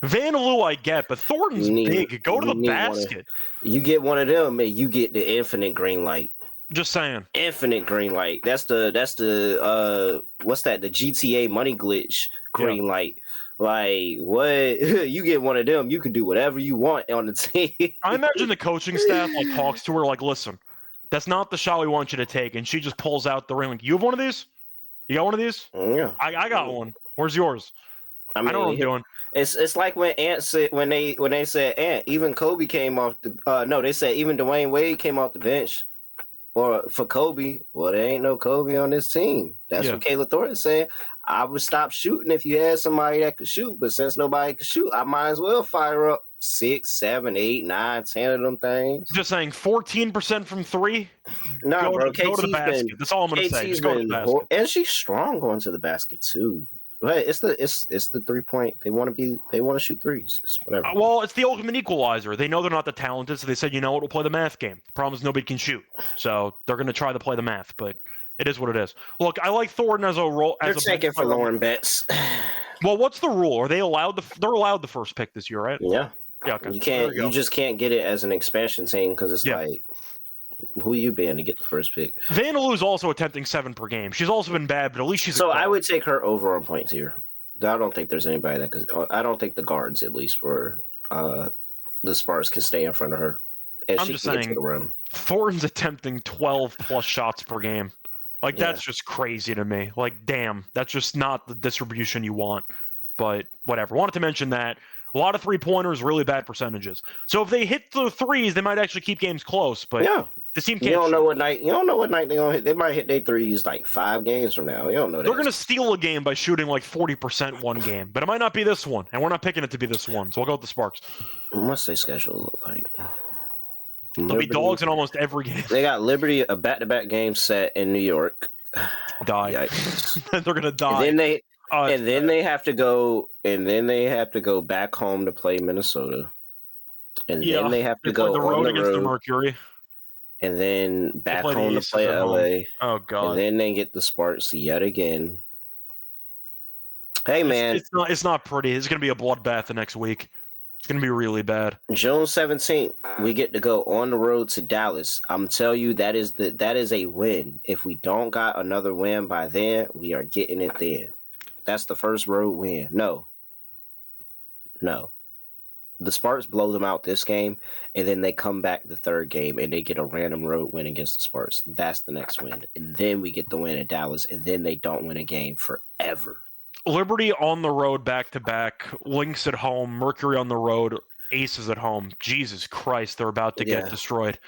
Speaker 2: Van Loo, I get, but Thornton's big. Go to the basket.
Speaker 1: You get one of them, man, you get the infinite green light.
Speaker 2: Just saying.
Speaker 1: Infinite green light. That's the what's that? The GTA money glitch green light. Like, what? You get one of them, you can do whatever you want on the team.
Speaker 2: I imagine the coaching staff talks to her listen, that's not the shot we want you to take. And she just pulls out the ring. You have one of these? You got one of these?
Speaker 1: Yeah.
Speaker 2: I got one. Where's yours? I know what I'm doing.
Speaker 1: It's like when Ant said when they said Ant, even Kobe came off the they said even Dwayne Wade came off the bench. Or for Kobe, well, there ain't no Kobe on this team. That's what Kayla Thornton said. I would stop shooting if you had somebody that could shoot, but since nobody could shoot, I might as well fire up 6, 7, 8, 9, 10 of them things.
Speaker 2: Just saying 14% from three?
Speaker 1: No, bro.
Speaker 2: Go to the basket. That's all I'm going to say. Just go to the basket.
Speaker 1: And she's strong going to the basket, too. Hey, it's the 3-point. They want to shoot threes. It's whatever.
Speaker 2: Well, it's the ultimate equalizer. They know they're not that talented, so they said, you know what, we'll play the math game. The problem is nobody can shoot, so they're going to try to play the math, but it is what it is. Look, I like Thornton as a role.
Speaker 1: They're taking for Lauren Betts.
Speaker 2: Well, what's the rule? Are they allowed they're allowed the first pick this year, right?
Speaker 1: Yeah.
Speaker 2: Yeah. Okay.
Speaker 1: You just can't get it as an expansion team because it's like, who you been to get the first pick?
Speaker 2: Vandelou's also attempting 7 per game. She's also been bad, but at least she's.
Speaker 1: So I would take her over on points here. I don't think there's anybody that because I don't think the guards, at least for the Sparks, can stay in front of her. And
Speaker 2: I'm just saying, Thornton's attempting 12 plus shots per game. Like, that's just crazy to me. Like, damn, that's just not the distribution you want. But whatever. Wanted to mention that. A lot of three-pointers, really bad percentages. So if they hit the threes, they might actually keep games close. But the team can't.
Speaker 1: You don't know what night they're gonna hit. They might hit their threes like 5 games from now. You don't know that.
Speaker 2: They're gonna steal a game by shooting like 40% one game, but it might not be this one, and we're not picking it to be this one. So I'll go with the Sparks.
Speaker 1: What's their schedule look like?
Speaker 2: They'll be dogs in almost every game.
Speaker 1: They got Liberty, a back-to-back game set in New York.
Speaker 2: Die. They're gonna die.
Speaker 1: And then they have to go. And then they have to go back home to play Minnesota. And then they have to go
Speaker 2: on the road against the
Speaker 1: road,
Speaker 2: Mercury.
Speaker 1: And then back home to play LA.
Speaker 2: Oh god.
Speaker 1: And then they get the Sparks yet again. Hey man,
Speaker 2: it's not pretty. It's gonna be a bloodbath the next week. It's going to be really bad.
Speaker 1: June 17th, we get to go on the road to Dallas. I'm telling you, that is a win. If we don't got another win by then, we are getting it then. That's the first road win. No. The Sparks blow them out this game, and then they come back the third game, and they get a random road win against the Sparks. That's the next win. And then we get the win at Dallas, and then they don't win a game forever.
Speaker 2: Liberty on the road back-to-back, Lynx at home, Mercury on the road, Aces at home. Jesus Christ, they're about to get destroyed.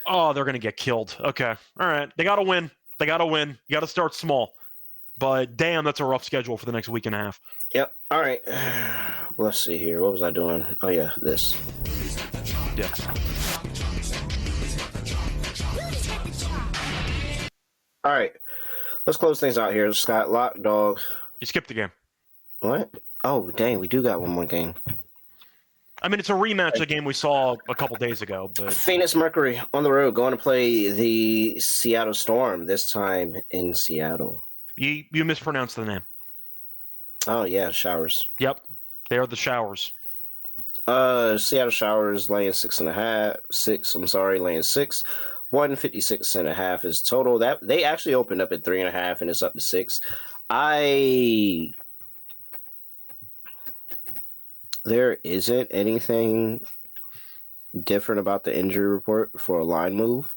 Speaker 2: Oh, they're going to get killed. Okay, all right. They got to win. You got to start small. But damn, that's a rough schedule for the next week and a half.
Speaker 1: Yep. All right. Let's see here. What was I doing? Oh, yeah, this.
Speaker 2: Yeah.
Speaker 1: All right. Let's close things out here. Scott, lock, dog.
Speaker 2: You skipped the game.
Speaker 1: What? Oh, dang. We do got one more game.
Speaker 2: I mean, it's a rematch of the game we saw a couple days ago. But
Speaker 1: Phoenix Mercury on the road going to play the Seattle Storm, this time in Seattle.
Speaker 2: You mispronounced the name.
Speaker 1: Oh, yeah, Showers.
Speaker 2: Yep. They are the Showers.
Speaker 1: Seattle Showers laying 6.5. Laying 6. 156.5 is total. That they actually opened up at 3.5 and it's up to 6. There isn't anything different about the injury report for a line move.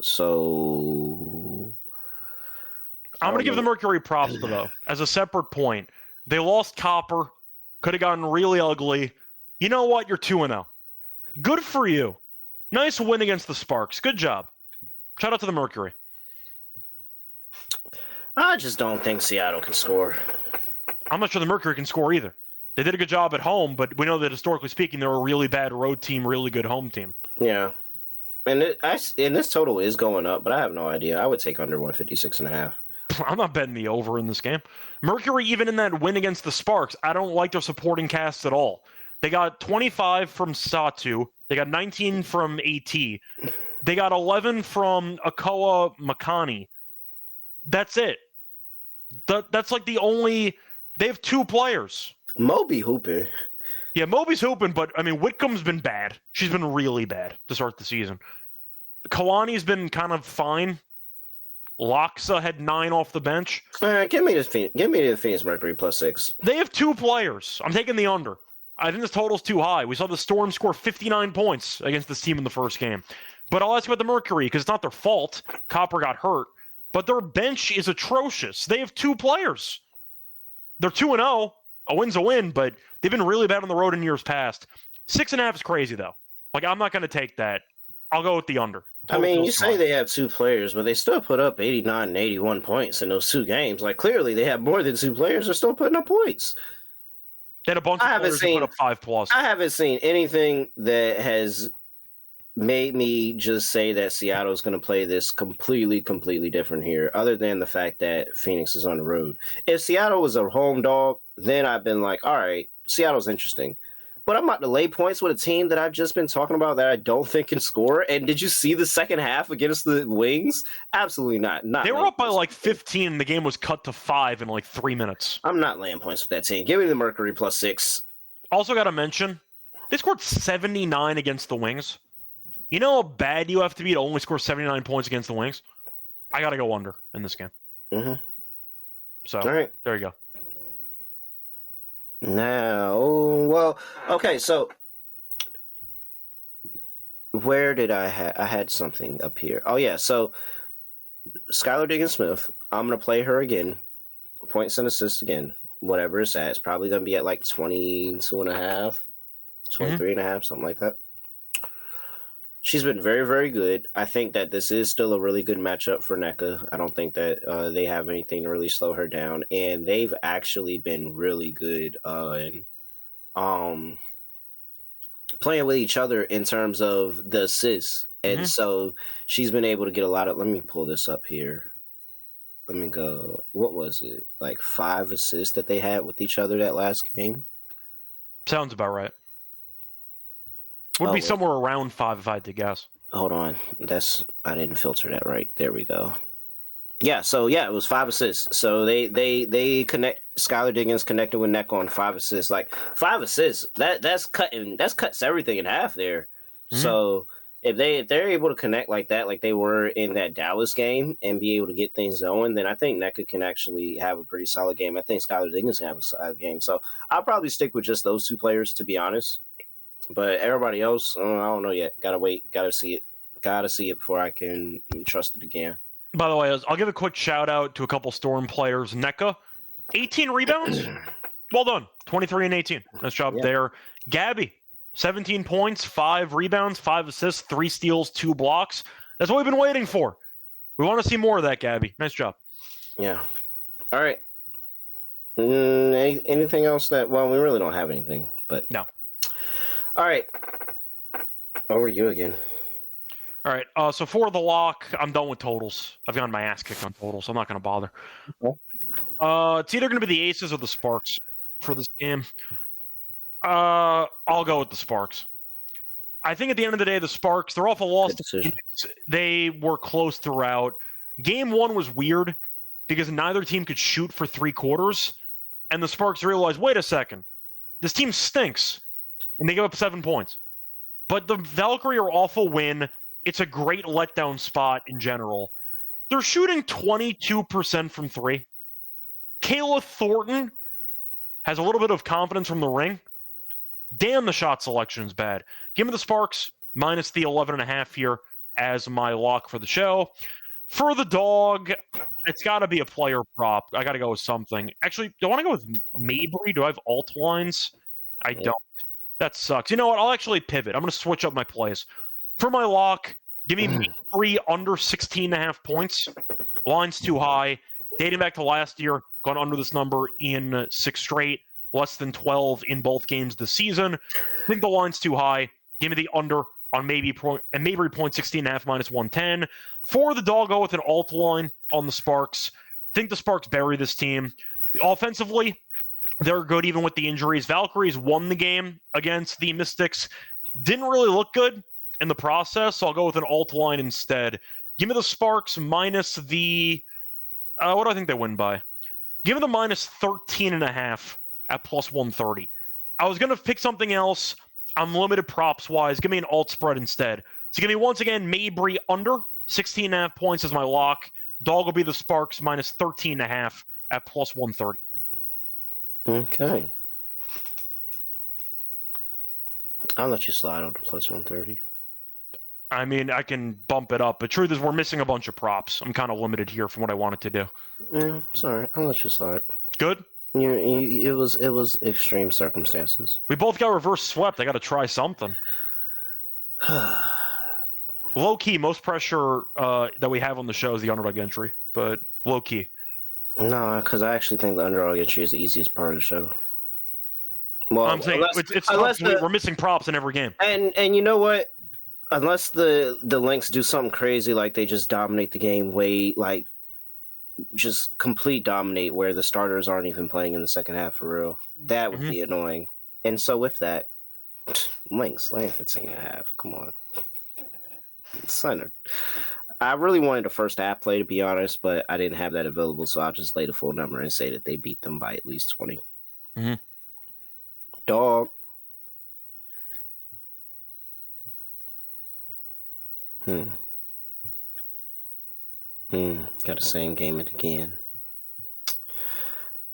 Speaker 1: So
Speaker 2: I'm going to give the Mercury props though. As a separate point, they lost Copper. Could have gotten really ugly. You know what? You're 2-0. Good for you. Nice win against the Sparks. Good job. Shout out to the Mercury.
Speaker 1: I just don't think Seattle can score.
Speaker 2: I'm not sure the Mercury can score either. They did a good job at home, but we know that historically speaking, they're a really bad road team, really good home team.
Speaker 1: Yeah. And this total is going up, but I have no idea. I would take under 156.5.
Speaker 2: I'm not betting the over in this game. Mercury, even in that win against the Sparks, I don't like their supporting cast at all. They got 25 from Satu. They got 19 from AT. They got 11 from Akoa Makani. That's it. That's like the only... They have 2 players.
Speaker 1: Moby hooping.
Speaker 2: Yeah, Moby's hooping, but, I mean, Whitcomb's been bad. She's been really bad to start the season. Kalani's been kind of fine. Loxa had 9 off the bench.
Speaker 1: Give me the Phoenix Mercury plus 6.
Speaker 2: They have 2 players. I'm taking the under. I think this total's too high. We saw the Storm score 59 points against this team in the first game. But I'll ask you about the Mercury, because it's not their fault. Copper got hurt. But their bench is atrocious. They have 2 players. They're 2-0. A win's a win, but they've been really bad on the road in years past. 6.5 is crazy, though. Like, I'm not going to take that. I'll go with the under.
Speaker 1: I mean, you say they have 2 players, but they still put up 89 and 81 points in those 2 games. Like, clearly they have more than 2 players. They're still putting up points.
Speaker 2: They had a bunch of players who put up 5+.
Speaker 1: I haven't seen anything that has made me just say that Seattle's going to play this completely different here, other than the fact that Phoenix is on the road. If Seattle was a home dog, then I've been like, all right, Seattle's interesting. But I'm about to lay points with a team that I've just been talking about that I don't think can score. And did you see the second half against the Wings? Absolutely not.
Speaker 2: They were up by like 15, and the game was cut to 5 in like 3 minutes.
Speaker 1: I'm not laying points with that team. Give me the Mercury +6.
Speaker 2: Also got to mention, they scored 79 against the Wings. You know how bad you have to be to only score 79 points against the Wings? I got to go under in this game.
Speaker 1: Mm-hmm.
Speaker 2: So,
Speaker 1: all right.
Speaker 2: There you go.
Speaker 1: Now, well, okay, so where did I had something up here. Oh, yeah, so Skylar Diggins-Smith, I'm going to play her again. Points and assists again. Whatever it's at. It's probably going to be at like 22.5, 23.5, something like that. She's been very, very good. I think that this is still a really good matchup for NECA. I don't think that they have anything to really slow her down. And they've actually been really good in playing with each other in terms of the assists. And so she's been able to get a lot of... Let me pull this up here. Let me go... What was it? Like 5 assists that they had with each other that last game?
Speaker 2: Sounds about right. Would be somewhere around 5 if I had to guess.
Speaker 1: Hold on. I didn't filter that right. There we go. Yeah, so it was 5 assists. So they connect. Skylar Diggins connected with NECA on 5 assists. Like 5 assists, that cuts everything in half there. So if they're able to connect like that, like they were in that Dallas game, and be able to get things going, then I think NECA can actually have a pretty solid game. I think Skylar Diggins can have a solid game. So I'll probably stick with just those 2 players, to be honest. But everybody else, I don't know yet. Gotta wait. Gotta see it. Gotta see it before I can trust it again.
Speaker 2: By the way, I'll give a quick shout out to a couple Storm players. NECA, 18 rebounds. Well done. 23 and 18. Nice job there. Gabby, 17 points, 5 rebounds, 5 assists, 3 steals, 2 blocks. That's what we've been waiting for. We want to see more of that, Gabby. Nice job.
Speaker 1: Yeah. All right. Anything else that... Well, we really don't have anything, but...
Speaker 2: No.
Speaker 1: All right. Over to you again.
Speaker 2: All right. So for the lock, I'm done with totals. I've gotten my ass kicked on totals, so I'm not going to bother.
Speaker 1: Okay.
Speaker 2: It's either going to be the Aces or the Sparks for this game. I'll go with the Sparks. I think at the end of the day, the Sparks, they're off a loss to Phoenix. They were close throughout. Game 1 was weird because neither team could shoot for 3 quarters, and the Sparks realized, wait a second, this team stinks. And they give up 7 points. But the Valkyrie are awful win. It's a great letdown spot in general. They're shooting 22% from 3. Kayla Thornton has a little bit of confidence from the ring. Damn, the shot selection is bad. Give me the Sparks minus the 11.5 here as my lock for the show. For the dog, it's got to be a player prop. I got to go with something. Actually, do I want to go with Mabry? Do I have alt lines? I don't. That sucks. You know what? I'll actually pivot. I'm going to switch up my plays. For my lock, give me Mabry under 16.5 points. Line's too high. Dating back to last year, gone under this number in 6 straight. Less than 12 in both games this season. I think the line's too high. Give me the under on Mabry point 16.5 minus 110. For the dog, go with an alt line on the Sparks. I think the Sparks bury this team. Offensively, they're good even with the injuries. Valkyries won the game against the Mystics. Didn't really look good in the process, so I'll go with an alt line instead. Give me the Sparks minus the... what do I think they win by? Give me the minus 13.5 at plus 130. I was going to pick something else. I'm limited props-wise. Give me an alt spread instead. So give me, once again, Mabry under 16.5 points as my lock. Dog will be the Sparks minus 13.5 at plus 130.
Speaker 1: Okay. I'll let you slide on to plus 130.
Speaker 2: I mean, I can bump it up, but truth is we're missing a bunch of props. I'm kind of limited here from what I wanted to do.
Speaker 1: Yeah, sorry. I'll let you slide.
Speaker 2: Good?
Speaker 1: It was extreme circumstances.
Speaker 2: We both got reverse swept. I got to try something. Low-key, most pressure that we have on the show is the underdog entry, but low-key.
Speaker 1: No, because I actually think the underdog entry is the easiest part of the show. Well,
Speaker 2: I'm saying we're missing props in every game.
Speaker 1: And you know what? unless the Lynx do something crazy, like they just dominate the game just complete dominate where the starters aren't even playing in the second half for real. That would be annoying. And so with that, Lynx laying 15.5. Come on. Center. I really wanted the first half play, to be honest, but I didn't have that available, so I'll just lay the full number and say that they beat them by at least 20. Dog. Got the same game again.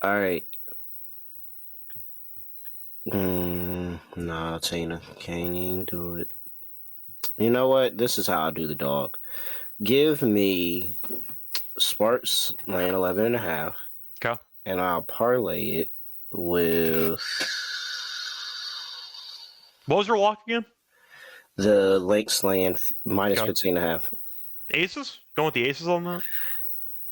Speaker 1: All right. Nah, Tina, can't even do it. You know what? This is how I'll do the dog. Give me Sparks laying 11.5.
Speaker 2: Okay.
Speaker 1: And I'll parlay it with.
Speaker 2: What was your lock again?
Speaker 1: The Lynx laying minus 15.5.
Speaker 2: Aces? Going with the aces on that?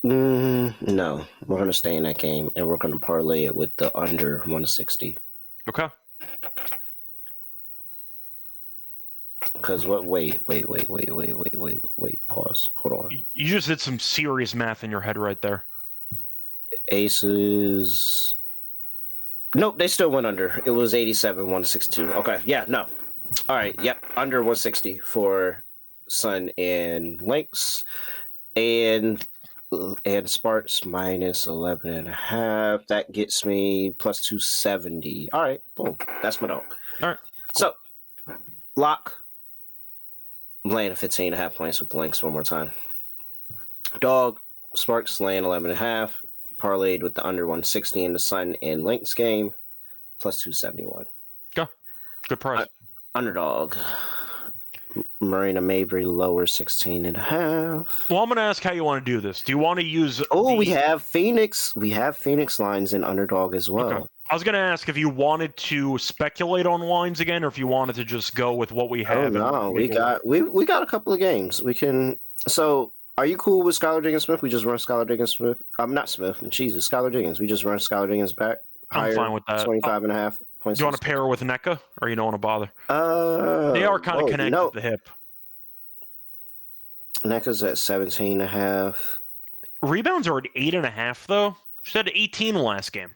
Speaker 1: No, we're going to stay in that game, and we're going to parlay it with the under 160.
Speaker 2: Okay.
Speaker 1: Because what? Wait. Pause. Hold on.
Speaker 2: You just did some serious math in your head right there.
Speaker 1: Aces. Nope, they still went under. It was 87, 162. Okay, yeah, no. All right, yep, under 160 for Sun and Lynx. And Sparks minus 11.5. That gets me plus 270. All right, boom. That's my dog.
Speaker 2: All right.
Speaker 1: Cool. So, lock. I'm laying 15.5 points with the Lynx one more time. Dog, Sparks laying 11.5. Parlayed with the under 160 in the Sun and Lynx game, plus 271.
Speaker 2: Go. Good price.
Speaker 1: Underdog. Marina Mabry lower 16.5.
Speaker 2: Well, I'm going to ask how you want to do this. Do you want to use?
Speaker 1: We have Phoenix. We have Phoenix lines in underdog as well. Okay.
Speaker 2: I was going to ask if you wanted to speculate on lines again, or if you wanted to just go with what we have.
Speaker 1: No, we got a couple of games. We can. So, are you cool with Skylar Diggins-Smith? We just run Skylar Diggins-Smith. I'm not Smith. Jesus, Skylar Diggins. We just run Skylar Diggins back.
Speaker 2: I'm fine with that.
Speaker 1: 25.5 points.
Speaker 2: Do you want to pair with NECA, or you don't want to bother? They are kind of connected at the hip.
Speaker 1: NECA's at 17.5.
Speaker 2: Rebounds are at 8.5, though. She had 18 last game.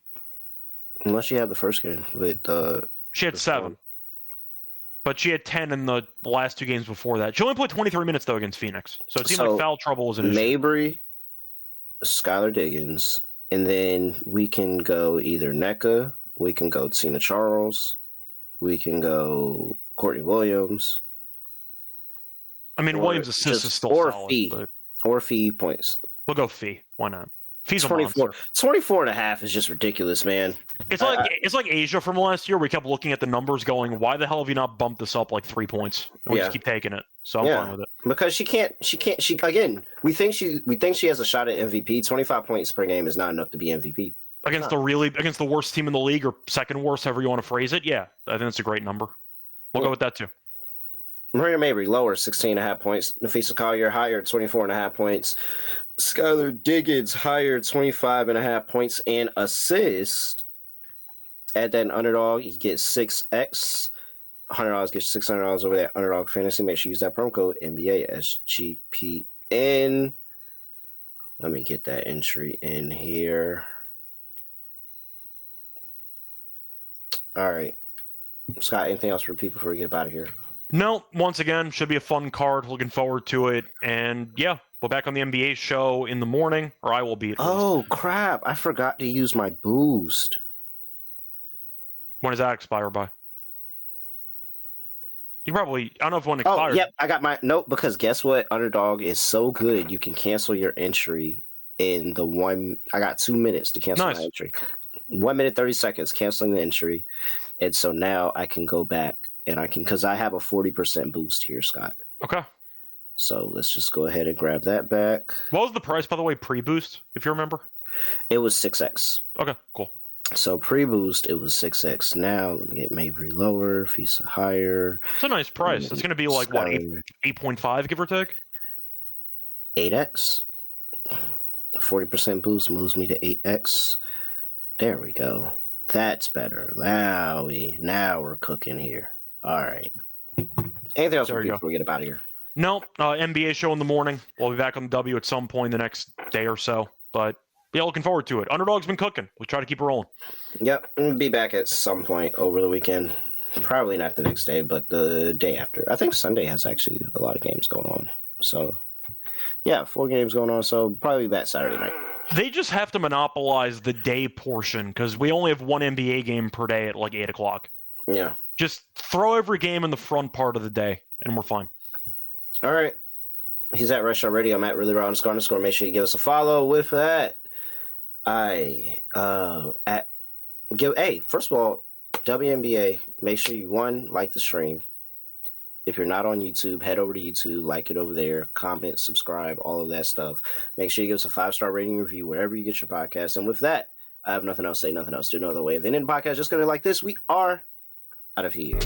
Speaker 1: Unless you have the first game with
Speaker 2: she had 7. But she had 10 in the last 2 games before that. She only played 23 minutes, though, against Phoenix. So it seemed like foul trouble was an issue.
Speaker 1: Mabry, Skylar Diggins, and then we can go either NECA, we can go Tina Charles, we can go Courtney Williams.
Speaker 2: I mean, Williams' assist is still solid.
Speaker 1: Or fee points.
Speaker 2: We'll go fee. Why not? Fee's
Speaker 1: 24. 24.5 is just ridiculous, man.
Speaker 2: It's like Asia from last year. We kept looking at the numbers going, why the hell have you not bumped this up like 3 points? And we just keep taking it. So I'm fine with it.
Speaker 1: Because she again, we think she has a shot at MVP. 25 points per game is not enough to be MVP.
Speaker 2: Against the worst team in the league, or second worst, however you want to phrase it. Yeah, I think that's a great number. We'll go with that too.
Speaker 1: Marina Mabry, lower, 16.5 points. Nafisa Collier, higher, 24.5 points. Skylar Diggins, higher, 25.5 points and assist. Add that in underdog, you get 6x. $100 gets $600 over there. Underdog Fantasy. Make sure you use that promo code NBA SGPN. Let me get that entry in here. All right. Scott, anything else for people before we get out of here?
Speaker 2: No, once again, should be a fun card. Looking forward to it. And yeah, we're back on the NBA show in the morning, or I will be.
Speaker 1: Oh, crap. I forgot to use my boost.
Speaker 2: When does that expire by? You probably, I don't know if one expires.
Speaker 1: Oh, yep. I got my note because guess what? Underdog is so good. You can cancel your entry in the one. I got 2 minutes to cancel my entry. 1 minute, 30 seconds, canceling the entry. And so now I can go back. And I can, because I have a 40% boost here, Scott.
Speaker 2: Okay.
Speaker 1: So let's just go ahead and grab that back.
Speaker 2: What was the price, by the way, pre-boost, if you remember?
Speaker 1: It was 6x.
Speaker 2: Okay, cool.
Speaker 1: So pre-boost, it was 6x. Now, let me get Mabry lower, Fisa higher.
Speaker 2: It's a nice price. It's going to be like, what, 8.5, give or take?
Speaker 1: 8x. 40% boost moves me to 8x. There we go. That's better. Now we're cooking here. All right. Anything else
Speaker 2: There you go.
Speaker 1: before we get up out of here?
Speaker 2: No, NBA show in the morning. We'll be back on the W at some point the next day or so. But yeah, looking forward to it. Underdog's been cooking. We try to keep it rolling.
Speaker 1: Yep, we'll be back at some point over the weekend. Probably not the next day, but the day after. I think Sunday has actually a lot of games going on. So, yeah, 4 games going on. So, probably that Saturday night.
Speaker 2: They just have to monopolize the day portion because we only have one NBA game per day at like 8 o'clock.
Speaker 1: Yeah.
Speaker 2: Just throw every game in the front part of the day, and we're fine.
Speaker 1: All right. He's at Restaurant Radio. I'm at really raw __. Make sure you give us a follow. With that, hey, first of all, WNBA, make sure you like the stream. If you're not on YouTube, head over to YouTube, like it over there, comment, subscribe, all of that stuff. Make sure you give us a 5-star rating review wherever you get your podcast. And with that, I have nothing else to say, nothing else. Do no other way of ending the podcast. Just going to like this. We are out of here.